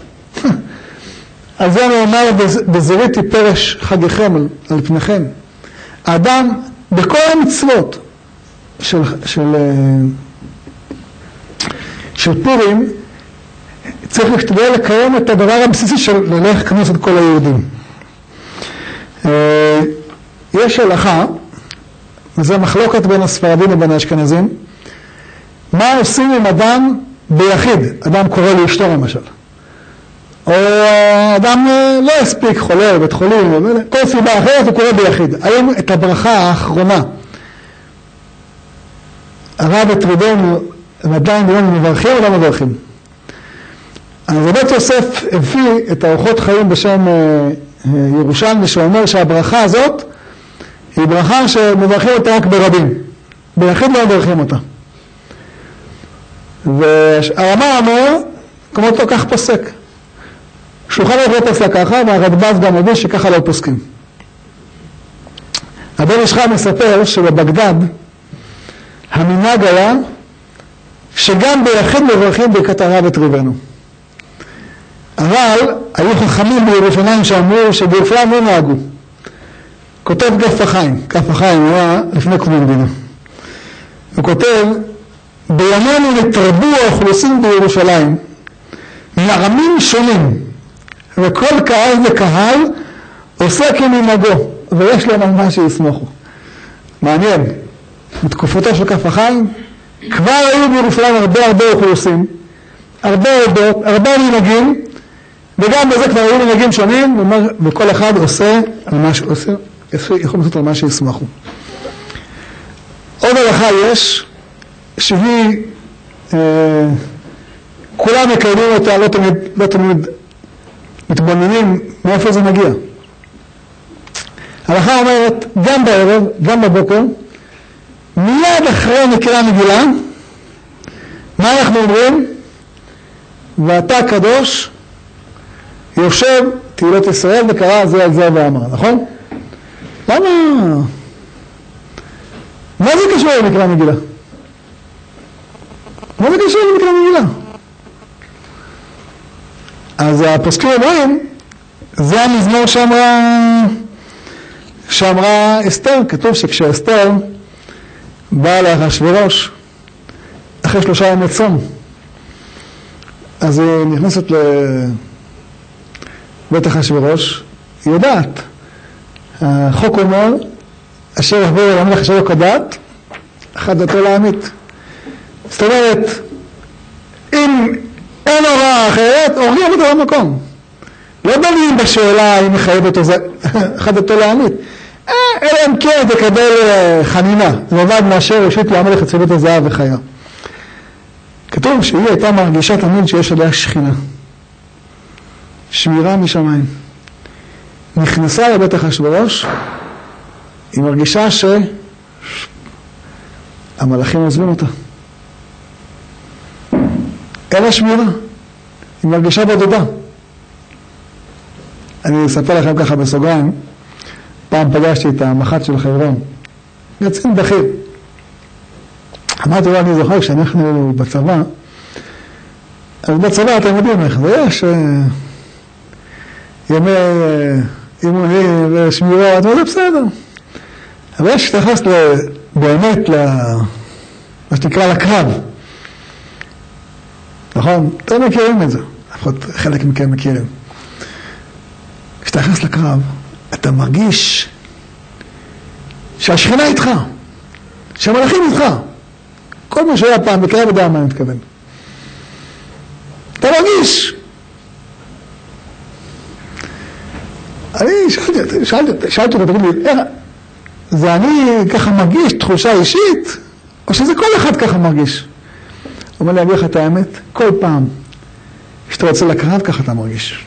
אז זה נאמר בזריתי פרש חגיכם על פניכם. האדם בכל המצוות של פורים צריך להשתדל לקיים את הדבר הבסיסי של ללך כנוס את כל היהודים. יש הלכה, וזה מחלוקת בין הספרדים ובין האשכנזים, מה עושים עם אדם ביחיד? אדם קורא לאשתו למשל, או אדם לא הספיק חולה בבית חולים, כל סיבה אחרת הוא קורא ביחיד. היום את הברכה האחרונה הרב את רבנו ועדיין ביום מברכים או לא מברכים? אז בית יוסף הביא את האורחות חיים בשם ירושלמי, שאומר שהברכה הזאת היא ברכה שמברכים אותה רק ברבים, ביחיד לא מברכים אותה. והרמ"א אומר כמו אותו כך פוסק, שולחן ערוך לא פוסק ככה, והרדב"ז גם מבין שככה לא פוסקים. הבן איש חי מספר שבבגדד המנהג היה שגם ביחיד מברכים ברכת הרב את רבנו. אבל היו חכמים בירושלים שאמרו שבירושלים לא נהגו. כותב כף החיים, כף החיים הוא היה לפני קום המדינה. הוא כותב, בימינו נתרבו האוכלוסין בירושלים מעמים שונים, וכל קהל וקהל עושה כמנהגו, ויש להם על מה שיסמכו. מעניין, בתקופתו של כף החיים כבר היו בירושלים הרבה אוכלוסין, הרבה עדות, הרבה מנהגים, וגם בזה כבר היו מנהגים שונים, וכל אחד עושה על מה שעושה, יכול לעשות על מה שיסמכו. עוד הלכה יש, שהיא, כולם מקיימים אותה, לא תמיד מתבוננים מאיפה זה מגיע. ההלכה אומרת, גם בערב, גם בבוקר, מיד אחרי נקרא מגילה, מה אנחנו אומרים? ואתה קדוש, יושב תהילות ישראל וקרא זה על זה ואמר, נכון? למה? מה זה קשור למקרא מגילה? מה זה קשור למקרא מגילה? אז הפוסקים אומרים, זה המזמור שאמרה אסתר. כתוב שכשאסתר באה לאחשוורוש אחרי 3 ימי צום, אז היא נכנסת לבית אחשוורוש, היא יודעת. החוק אומר, אשר יחבור אל המלך שלו כדת, אחת דתו להמית. זאת אומרת, אם אין הוראה אחרת, הורגים אותו במקום. לא דנים בשאלה אם מחייב אותו אחת דתו להמית. אלא אם כן תקבל חנינה, זה עבד מאשר ראשית להמלך את צוות הזהב וחיה. כתוב שהיא הייתה מרגישה תמיד שיש עליה שכינה, שמירה משמיים. נכנסה לבית אחשוורוש, היא מרגישה שהמלאכים עוזבים אותה. אין לה שמירה, היא מרגישה בודדה. אני אספר לכם ככה בסוגריים, פעם פגשתי את המח"ט של חברון, קצין בכיר. אמרתי לו, אני זוכר כשאנחנו בצבא, אז בצבא אתם יודעים איך זה, יש ימי אימונים ושמירות, וזה בסדר. אבל יש שתכנס באמת מה שנקרא לקרב. נכון? אתם מכירים את זה, לפחות חלק מכם מכירים. כשתכנס לקרב, אתה מרגיש שהשכינה איתך, שהמלאכים איתך. כל מה שהיה פעם בקרב יודע מה אני מתכוון. אתה מרגיש. אני שאלתי אותו, תגיד לי, זה אני ככה מרגיש תחושה אישית, או שזה כל אחד ככה מרגיש? הוא אומר לי, אגיד לך את האמת, כל פעם שאתה רוצה לקרב, ככה אתה מרגיש.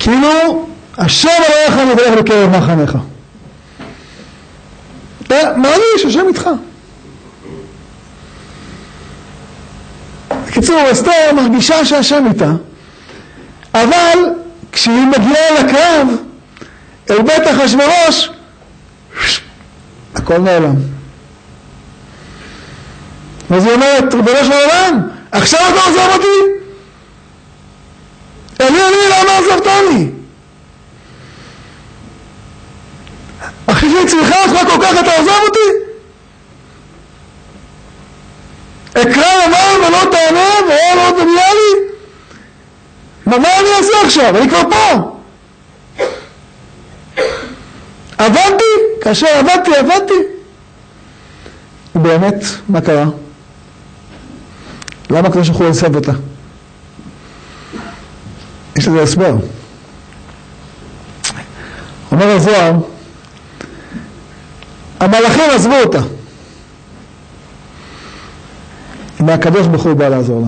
כאילו השם אלוהיך נדרך בקרב מחניך. אתה מרגיש השם איתך. בקיצור, אסתר מרגישה שהשם איתה, אבל כשהיא מגיעה לקרב אל בית אחשוורוש, הכל נעלם. אז היא אומרת, ריבונו של עולם, עכשיו אתה עוזב אותי? אלי, למה עזבתני? אחרי שאני צריכה אותך כל כך, אתה עוזב אותי? אקרא למים ולא תענה, ואין עוד בנייה לי? מה אני אעשה עכשיו? אני כבר פה. עבדתי, כאשר עבדתי. ובאמת, מה קרה? למה הקדוש ברוך הוא עזב אותה? יש לזה הסבר. אומר הזוהר, המלאכים עזבו אותה. והקדוש ברוך הוא בא לעזור לה.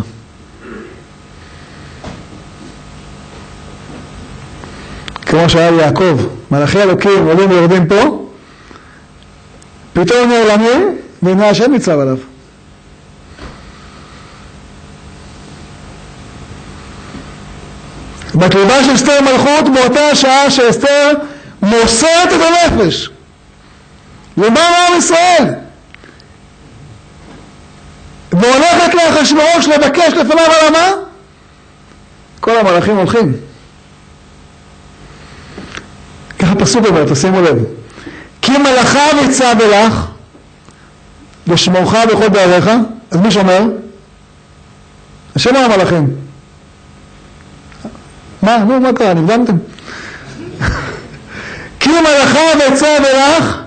כמו שהיה יעקב, מלאכי אלוקים עולים ויורדים פה, פתאום נעלמים, והנה השם ניצב עליו. בתלובה של אסתר מלכות, באותה השעה שאסתר מוסרת את הנפש למען עם ישראל, והולכת לאחשוורוש לבקש לפניו עלמה, כל המלאכים הולכים. ככה פסוק אומר, תשימו לב. כי מלאכיו יצב אלך ושמורך בכל דרכיך. אז מי שומר? השם או המלאכים? מה קרה? נבדמתם? כי מלאכיו יצב אלך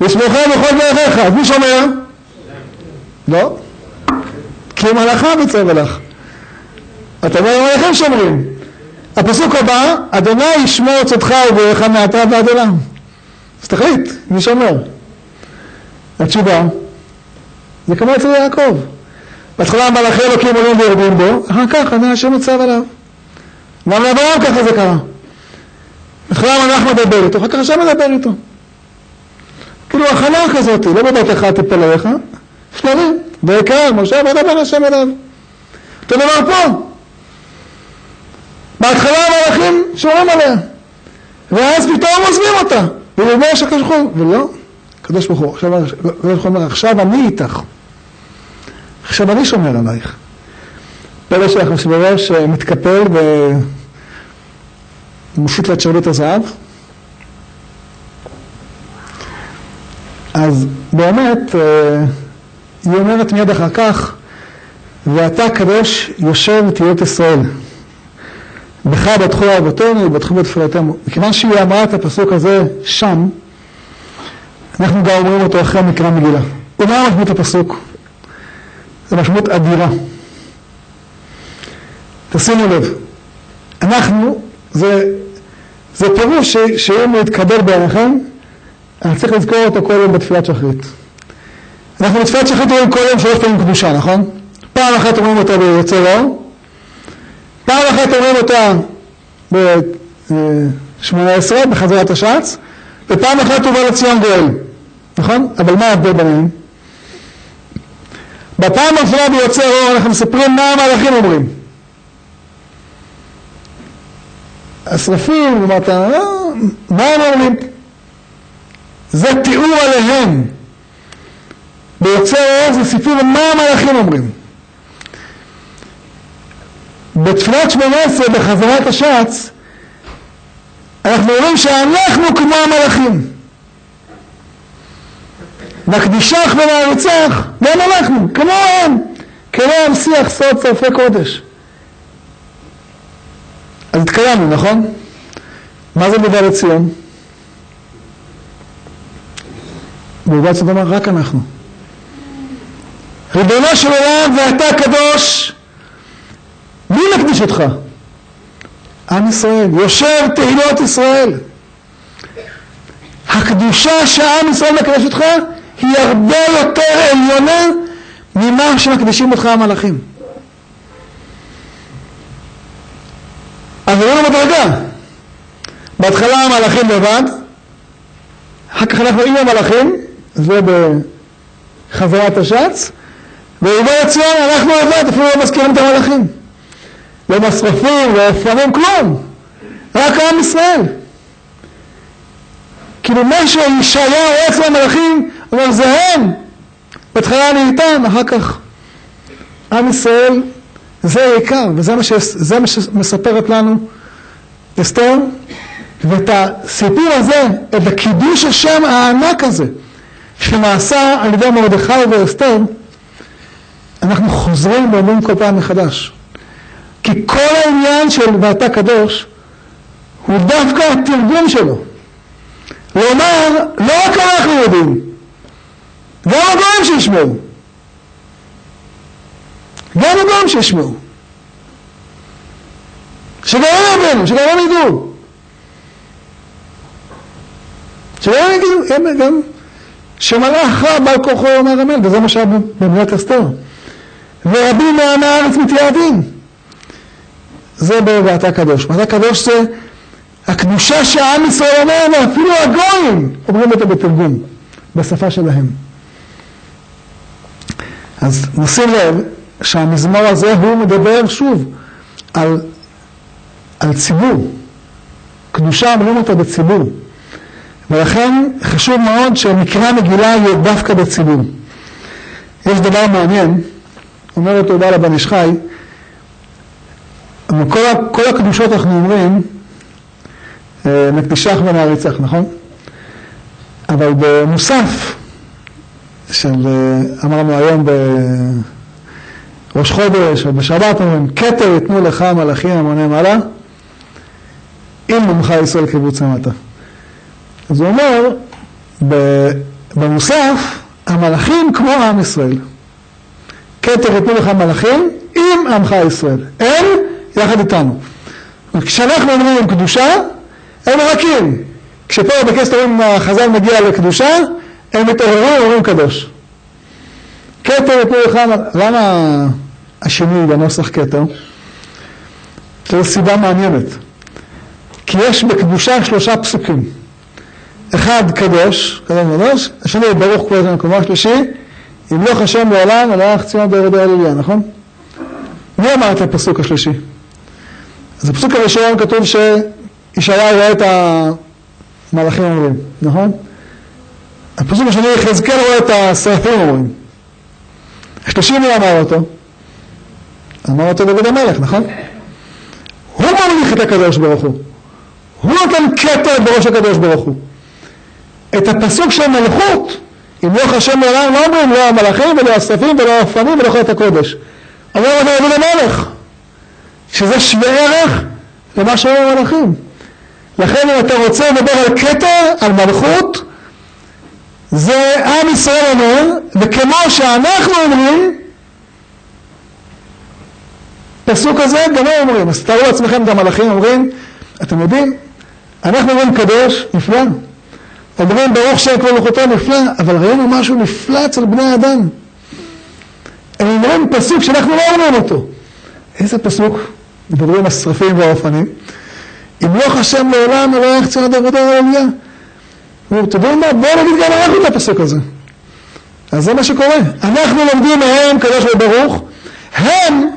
ושמורך בכל דרכיך. אז מי שומר? לא. כי מלאכיו יצב אלך. אתה אומר, המלאכים שומרים. הפסוק הבא, אדוני ישמור צאתך ובואך מעתה ועד עולם. אז תחליט, מי שומר? התשובה, זה כמו אצל יעקב. בהתחלה מלאכי אלוקים עולים ויורדים בו, אחר כך ענה השם ניצב עליו. גם לאברהם ככה זה קרה. בהתחלה מלאך מדבר איתו, אחר כך השם מדבר איתו. כאילו הכנה כזאת, לא בבת אחד תיפל עליך, שלבים, ויקר, משה ודבר השם אליו. אותו דבר פה. בהתחלה המלאכים שומרים עליה, ואז פתאום עוזבים אותה, ולאמר שהקדוש ברוך הוא, ולא, הקדוש ברוך הוא, אומר, עכשיו אני איתך, עכשיו אני שומר עלייך. פלא שאחשוורוש מתקפל ומושיט לה את שרביט הזהב. אז באמת, היא אומרת מיד אחר כך, ואתה קדוש יושב תהיות ישראל. בך בטחו אבותינו ובטחו בתפילתנו. מכיוון שהיא אמרה את הפסוק הזה שם, אנחנו גם אומרים אותו אחרי מקרא מגילה. ומה משמעות הפסוק? זה משמעות אדירה. תשימו לב, אנחנו, זה פירוש שאם הוא יתקבל בעיניכם, אני צריך לזכור אותו כל יום בתפילת שחרית. אנחנו בתפילת שחרית אומרים כל יום 3 פעמים קדושה, נכון? פעם אחת אומרים אותה ביוצר אור, פעם אחת אומרים אותה ב-18 בחזרת השץ, ופעם אחת הוא בא לציון גואל, נכון? אבל מה ההבדל ביניהם? בפעם האחרונה ביוצר אור אנחנו מספרים מה המלאכים אומרים. השרפים, מה הם אומרים? זה תיאור עליהם. ביוצר אור זה סיפור מה המלאכים אומרים. בתפילת 18 בחזרת השץ אנחנו אומרים שאנחנו כמו המלאכים, נקדישך ונערצך, גם אנחנו כמו הם, כמו המשיח סוד צרפי קודש. אז התקיימנו, נכון? מה זה בא לציון? בא לציון אומר רק אנחנו. ריבונו של עולם ואתה קדוש, מי מקדיש אותך? עם ישראל, יושב תהילות ישראל. הקדושה שהעם ישראל מקדש אותך היא הרבה יותר עליונה ממה שמקדישים אותך המלאכים. אז זה לא מדרגה. בהתחלה המלאכים לבד, אחר כך אנחנו עם המלאכים, זה בחזרת השץ, ובא לציון אנחנו לבד, אפילו לא מזכירים את המלאכים. לא משרפים, לא אופנים, כלום. רק עם ישראל. כאילו מה שישעיה רואה אצל המלאכים, אבל זה הם. בהתחלה אני איתם, אחר כך עם ישראל, זה העיקר, וזה מה שמספרת לנו אסתר, ואת הסיפור הזה, את הקידוש השם הענק הזה, שנעשה על ידי מרדכי ואסתר, אנחנו חוזרים ואומרים כל פעם מחדש. כי כל העניין של ואתה קדוש, הוא דווקא התרגום שלו. לומר, לא רק אנחנו יודעים, גם הגויים שישמעו. גם הגויים שישמעו. שגם הם יבינו, שגם הם ידעו. שגם הם יגידו, גם שמלאך רע בעל כוחו אומר המל, וזה מה שהיה במדינת אסתר. ורבים מהארץ מתייעדים. זה ואתה קדוש. ואתה קדוש זה הקדושה שהעם ישראל אומר, ואפילו הגויים אומרים אותה בתרגום, בשפה שלהם. אז נשים לב שהמזמור הזה הוא מדבר שוב על ציבור. קדושה אומרים אותה בציבור. ולכן חשוב מאוד שמקרא מגילה יהיה דווקא בציבור. יש דבר מעניין, אומר אותו בעל הבן איש חי, כל הקדושות אנחנו אומרים, נקדישך ונעריצך, נכון? אבל במוסף, אמרנו היום בראש חודש או בשבת, אומרים, כתר יתנו לך מלאכים המוני מעלה, אם ממך ישראל קיבוץ למטה. אז הוא אומר, במוסף, המלאכים כמו עם ישראל. כתר יתנו לך מלאכים עם עמך ישראל. הם יחד איתנו. כשאנחנו אומרים עם קדושה, הם מרקים. כשפה בכנסת אומרים החז"ל מגיע לקדושה, הם מתעוררים ואומרים קדוש. כתר יתנו לך, למה השני בנוסח כתר? זו סיבה מעניינת. כי יש בקדושה 3 פסוקים. אחד קדוש, קדוש, השני ברוך כבוד המקומו, השלישי, ימלוך השם לעולם, הלך ציון בירדו הללויה, נכון? מי אמר את הפסוק השלישי? אז הפסוק הראשון כתוב שישעיה רואה את המלאכים אומרים, נכון? הפסוק השני יחזקאל רואה את השרפים אומרים. השלישי מי אמר אותו? אמר אותו דוד המלך, נכון? הוא ממליך את הקדוש ברוך הוא. הוא נותן כתר בראש הקדוש ברוך הוא. את הפסוק של מלכות, ימלוך השם לעולם, לא אומרים לא המלאכים ולא השרפים ולא האופנים ולא חיות הקודש. אומר אותו דוד המלך, שזה שווה ערך למה שאומרים המלאכים. לכן אם אתה רוצה לדבר על כתר, על מלכות, זה עם ישראל אומר, וכמו שאנחנו אומרים, פסוק הזה גם הם אומרים. אז תראו לעצמכם את המלאכים אומרים, אתם יודעים, אנחנו אומרים קדוש, נפלא. אומרים ברוך שם כבוד מלכותו, נפלא, אבל ראינו משהו נפלא אצל בני האדם. הם אומרים פסוק שאנחנו לא אומרים אותו. איזה פסוק? מדברים השרפים והאופנים. ימלוך השם לעולם, אלוהי ציון בירדו הללויה. תדעו מה, בואו נגיד גם אנחנו את הפסוק הזה. אז זה מה שקורה. אנחנו לומדים מהם קדוש וברוך, הם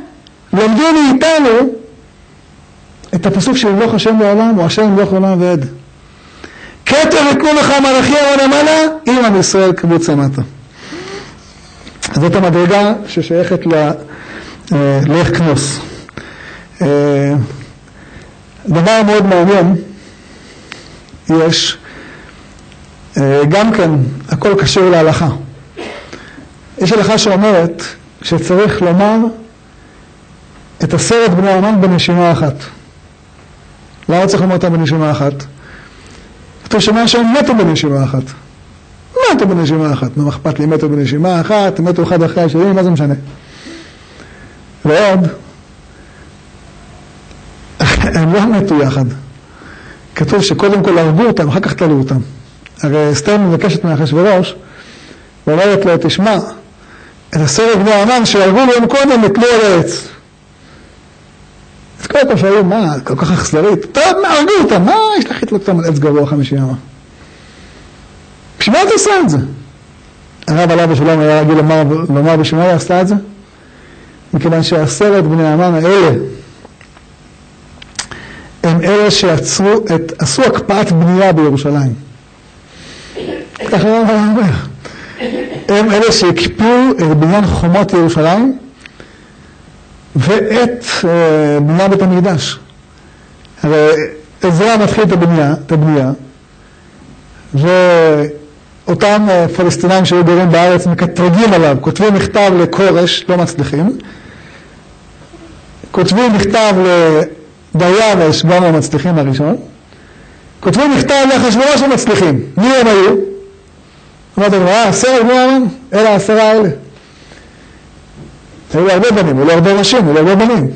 לומדים מאיתנו את הפסוק של ימלוך השם לעולם, או השם ימלוך לעולם ועד. כתר יתנו לך מלאכים המוני מעלה, עם עם ישראל קיבוץ למטה. זאת המדרגה ששייכת לאיך כנוס. דבר מאוד מעניין, יש גם כן, הכל קשור להלכה. יש הלכה שאומרת שצריך לומר את 10 בני המן בנשימה אחת. למה צריך לומר אותם בנשימה אחת? אתה שומע שהם מתו בנשימה אחת. מתו בנשימה אחת. מה אכפת לי, מתו בנשימה אחת, מתו אחד אחרי השני, מה זה משנה? ועוד, הם לא מתו יחד. כתוב שקודם כל הרגו אותם, אחר כך תלו אותם. הרי אסתר מבקשת מאחשוורוש, ואומרת לו, תשמע, את 10 בני המן שהרגו להם קודם, נתלו על העץ. אז כל פעם שהיו, מה, כל כך אכזרית, טוב, הרגו אותה, מה יש לך לתלות אותם על עץ גבוה 50 ימה? בשביל מה אתה עושה את זה? הרב עליו ושלום היה רגיל לומר בשביל מה היא עשתה את זה? מכיוון ש10 בני המן האלה, הם אלה שעשו הקפאת בנייה בירושלים. ככה הרב אומר. הם אלה שהקפיאו את בניין חומות ירושלים, ואת בניין בית המקדש. הרי עזרא מתחיל את הבנייה, ואותם פלסטינאים שהיו גרים בארץ מקטרגים עליו, כותבים מכתב לקורש, לא מצליחים, כותבים מכתב לדריווש, גם לא מצליחים הראשון, כותבים מכתב לאחשוורוש שמצליחים. מי הם היו? אמרתם, 10 בני המן, אלה 10 האלה. היו הרבה בנים, היו הרבה נשים, היו הרבה בנים.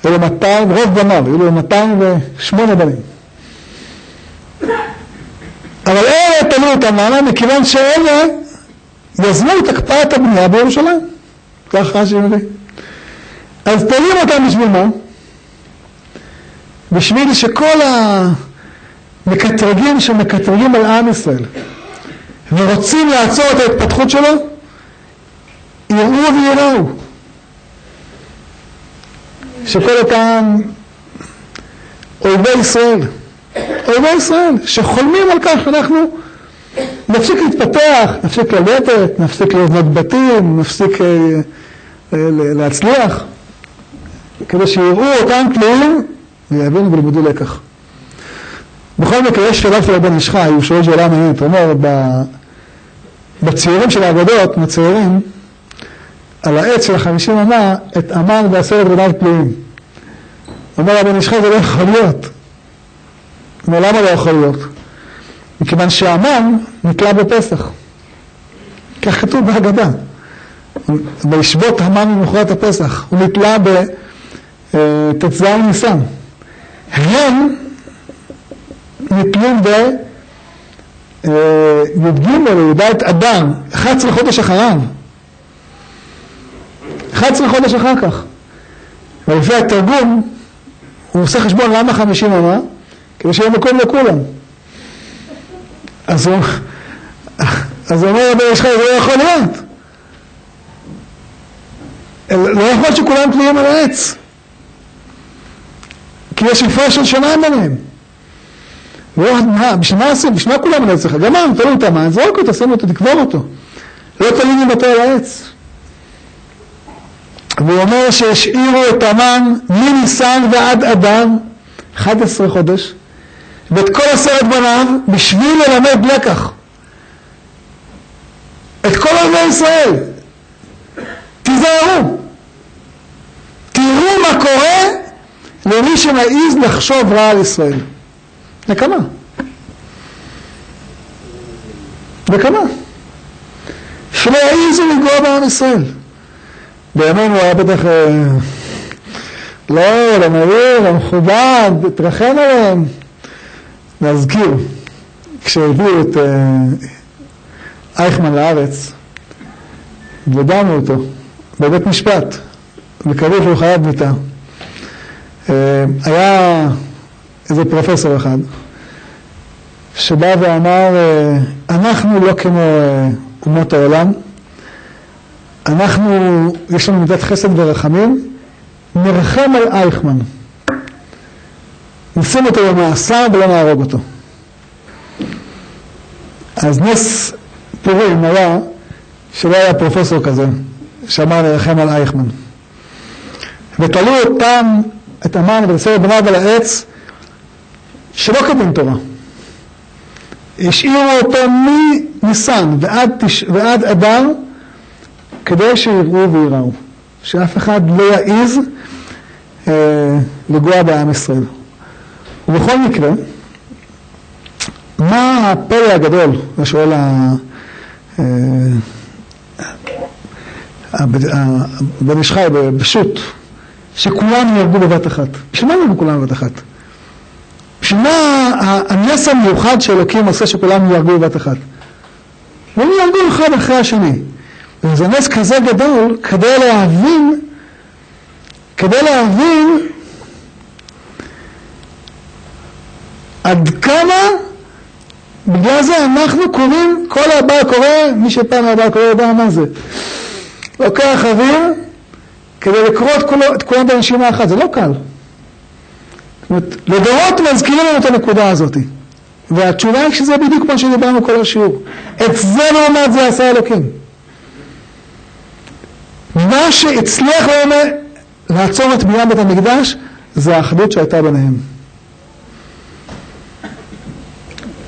היו 200, רוב בניו, היו 208 בנים. אבל אלה תלו אותם, למה? מכיוון שאלה יזמו את הקפאת הבנייה בירושלים. ככה שמביא. אז תולים אותם בשביל מה? בשביל שכל המקטרגים שמקטרגים על עם ישראל ורוצים לעצור את ההתפתחות שלו, יראו ויראו. שכל אותם אויבי ישראל, שחולמים על כך שאנחנו נפסיק להתפתח, נפסיק ללדת, נפסיק לבנות בתים, נפסיק להצליח, כדי שיראו אותם תלויים ויבינו ולמדו לקח. בכל מקרה יש שאלה של הבן איש חי, הוא שואל שאלה מעניינת, הוא אומר, בצעירים של העבודות מציירים על העץ של 50 אמה את המן ו10 בניו תלויים. אומר הבן איש חי, זה לא יכול להיות. אומר, למה לא יכול להיות? מכיוון שהמן נתלה בפסח. כך כתוב בהגדה. בישבות המן ממחרת הפסח. הוא נתלה בט"ז ניסן. הם נתלים בי"ג לי"ד אדר, 11 חודש אחריו. 11 חודש אחר כך. ולפי התרגום, הוא עושה חשבון למה 50 אמה, כדי שיהיה מקום לכולם. אז הוא אומר, יש לך, זה לא יכול להיות. לא יכול שכולם תלויים על העץ. כי יש הפרש של שנה ביניהם. בשביל מה עושים? בשביל מה כולם על העץ? גם מה, תלו את המן, זרוק אותו, שם אותו, תקבור אותו. לא תלויים עם אותו על העץ. והוא אומר שהשאירו את המן מניסן ועד אדר, 11 חודש, ואת כל 10 בניו בשביל ללמד לקח. את כל אויבי ישראל. תיזהרו. תראו מה קורה למי שמעז לחשוב רע על ישראל. נקמה. נקמה. שלא יעזו לגוע בעם ישראל. בימינו היה בטח לא, למהיר, למכובד, תרחם עליהם. להזכיר, כשהביאו את אייכמן לארץ, ודנו אותו בבית משפט, וקראו שהוא חייב מיתה. היה איזה פרופסור אחד, שבא ואמר, אנחנו לא כמו אומות העולם, יש לנו מידת חסד ורחמים, נרחם על אייכמן. נשים אותו במאסר ולא נהרוג אותו. אז נס פורים היה שלא היה פרופסור כזה, שאמר נרחם על אייכמן. ותלו אותם, את המן ו10 בניו על העץ, שלא כדין תורה. השאירו אותו מניסן ועד אדר, כדי שיראו ויראו. שאף אחד לא יעז לגוע בעם ישראל. ובכל מקרה, מה הפלא הגדול, לשאול בן איש חי בשו"ת, שכולם ירגו בבת אחת. בשביל מה ירגו כולם בבת אחת? בשביל מה הנס המיוחד שאלוקים עושה שכולם ירגו בבת אחת? והם ירגו אחד אחרי השני. וזה נס כזה גדול כדי להבין עד כמה בגלל זה אנחנו קוראים, כל הבא קורא, מי שפעם הבא קורא יודע מה זה. לוקח אוויר כדי לקרוא את כולם בנשימה אחת, זה לא קל. זאת אומרת, לדורות מזכירים לנו את הנקודה הזאת. והתשובה היא שזה בדיוק כמו שדיברנו כל השיעור. את זה לעומת זה עשה אלוקים. מה שהצליח להם לעצור את בניין בית המקדש, זה האחדות שהייתה ביניהם.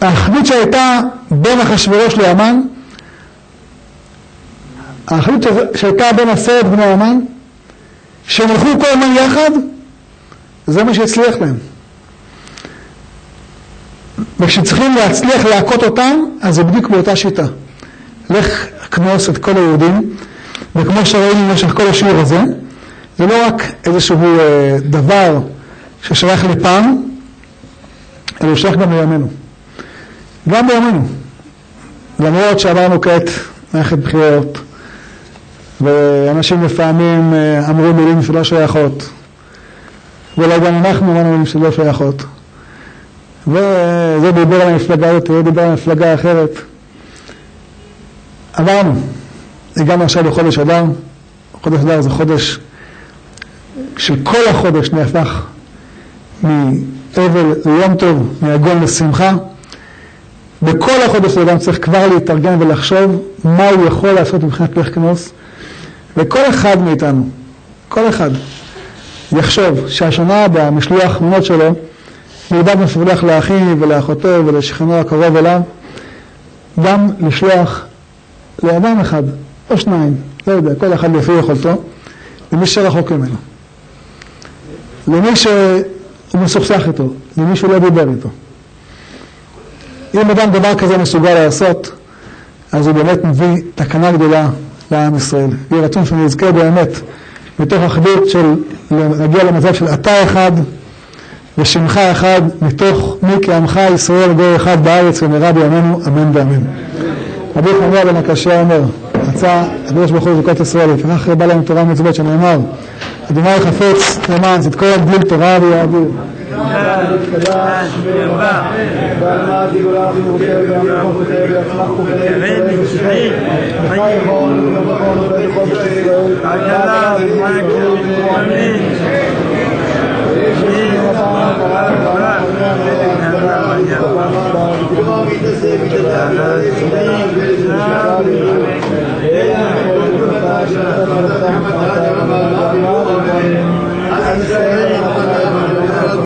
האחדות שהייתה בין אחשוורוש להמן, האחדות שהייתה בין 10 בני המן, שהם הלכו כל הזמן יחד, זה מה שהצליח להם. וכשצריכים להצליח להכות אותם, אז זה בדיוק באותה שיטה. לך כנוס את כל היהודים, וכמו שראינו במשך כל השיעור הזה, זה לא רק איזשהו דבר ששייך לפעם, אלא הוא שייך גם לימינו. גם בימינו. למרות שעברנו כעת מערכת בחירות, ואנשים לפעמים אמרו מילים שלא שייכות, ואולי גם אנחנו אמרנו מילים שלא שייכות. וזה דיבר על המפלגה הזאת, זה דיבר על המפלגה אחרת. עברנו. הגענו עכשיו לחודש אדר. חודש אדר זה חודש של כל החודש נהפך מאבל ליום טוב, מעגון לשמחה. בכל החודש האדם צריך כבר להתארגן ולחשוב מה הוא יכול לעשות מבחינת לך כנוס. וכל אחד מאיתנו, כל אחד, יחשוב שהשנה במשלוח מנות שלו, מלבד מפולח לאחיו ולאחותו ולשכנו הקרוב אליו, גם לשלוח לאדם אחד או שניים, לא יודע, כל אחד לפי יכולתו, למי שרחוק ממנו. למי שהוא מסוכסך איתו, למי שהוא לא דיבר איתו. אם אדם דבר כזה מסוגל לעשות, אז הוא באמת מביא תקנה גדולה לעם ישראל. יהיה רצון שנזכה באמת מתוך אחדות של להגיע למצב של אתה אחד ושמך אחד, מתוך מי כעמך ישראל גוי אחד בארץ ומרע בימינו, אמן ואמן. רבי חנניה בן הקשיא אומר, רצה הקדוש ברוך הוא זכות ישראל, וכך בא להם תורה ומצוות שנאמר, אדוני חפץ למען צדקו יגדיל תורה ויעביר. להתקדש וירבה, ועלמד יגולה ומורכב וימלכות ותאב ויצמח ותאב ושפעים, וחי יבון ובכל ובכל בישראל, ועלה וזמן הקשרים ומועמין. Thank you.